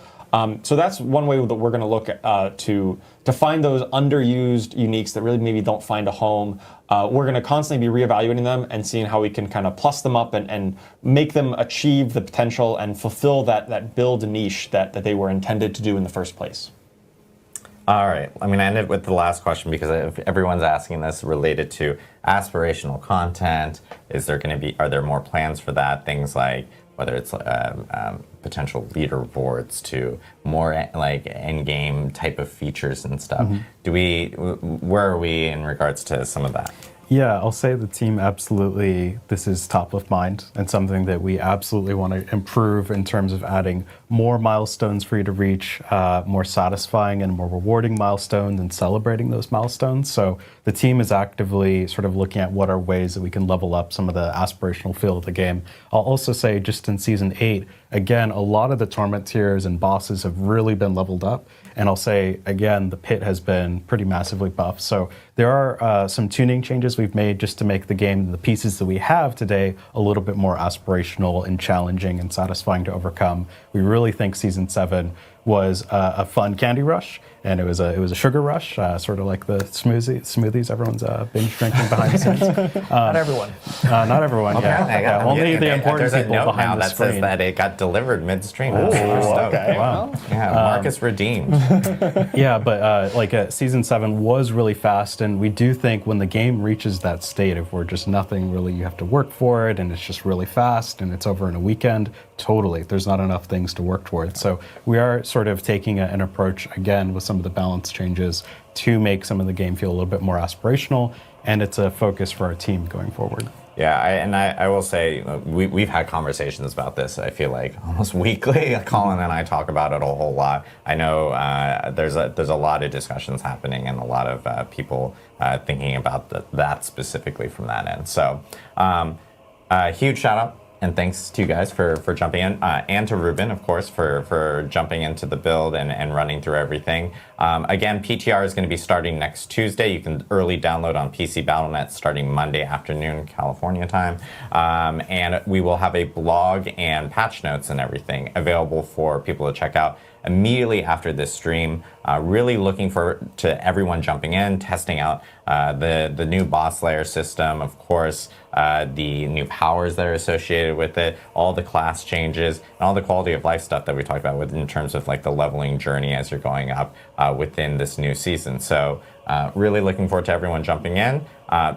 S4: So that's one way that we're going to look at, to find those underused uniques that really maybe don't find a home. We're going to constantly be reevaluating them and seeing how we can kind of plus them up and make them achieve the potential and fulfill that build niche that they were intended to do in the first place.
S1: All right, I'm going to end it with the last question, because everyone's asking this related to aspirational content. Are there more plans for that? Things like whether it's potential leaderboards to more like end-game type of features and stuff. Where are we in regards to some of that?
S2: Yeah, I'll say the team absolutely, this is top of mind and something that we absolutely want to improve in terms of adding more milestones for you to reach, more satisfying and more rewarding milestones, and celebrating those milestones. So the team is actively sort of looking at what are ways that we can level up some of the aspirational feel of the game. I'll also say, just in Season 8, again, a lot of the torment tiers and bosses have really been leveled up. And I'll say, again, the pit has been pretty massively buffed. So there are some tuning changes we've made just to make the game, the pieces that we have today, a little bit more aspirational and challenging and satisfying to overcome. We really think Season 7 was a fun candy rush, and it was a sugar rush, sort of like the smoothies everyone's binge drinking behind the scenes.
S3: Not everyone.
S2: Not everyone.
S1: Okay.
S2: Yeah. Only the important people
S1: note
S2: behind
S1: now
S2: the
S1: that
S2: screen.
S1: says that it got delivered midstream.
S4: Okay.
S2: Wow.
S1: Yeah, Marcus redeemed.
S2: Yeah, but Season 7 was really fast, and we do think when the game reaches that state of where just nothing really, you have to work for it, and it's just really fast, and it's over in a weekend, totally, there's not enough things to work towards. So we are sort of taking an approach, again, with some of the balance changes to make some of the game feel a little bit more aspirational, and it's a focus for our team going forward.
S1: Yeah, I will say we've had conversations about this, I feel like, almost weekly. Colin and I talk about it a whole lot. I know there's a lot of discussions happening, and a lot of people thinking about that specifically from that end. So huge shout out And thanks to you guys for jumping in, and to Ruben, of course, for jumping into the build and running through everything. Again, PTR is going to be starting next Tuesday. You can early download on PC Battle.net starting Monday afternoon, California time. And we will have a blog and patch notes and everything available for people to check out immediately after this stream. Really looking forward to everyone jumping in, testing out the new boss layer system, of course, the new powers that are associated with it, all the class changes, and all the quality of life stuff that we talked about with in terms of like the leveling journey as you're going up within this new season. So really looking forward to everyone jumping in.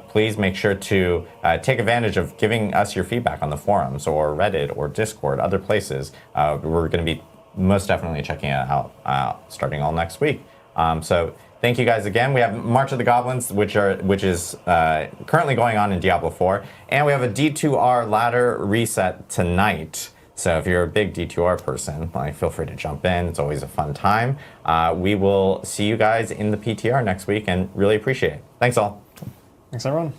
S1: Please make sure to take advantage of giving us your feedback on the forums or Reddit or Discord, other places. We're going to be most definitely checking it out starting all next week. So thank you guys again. We have March of the Goblins, which is currently going on in Diablo 4, and we have a D2R ladder reset tonight. So if you're a big D2R person, feel free to jump in. It's always a fun time. We will see you guys in the PTR next week, and really appreciate it. Thanks all.
S4: Thanks everyone.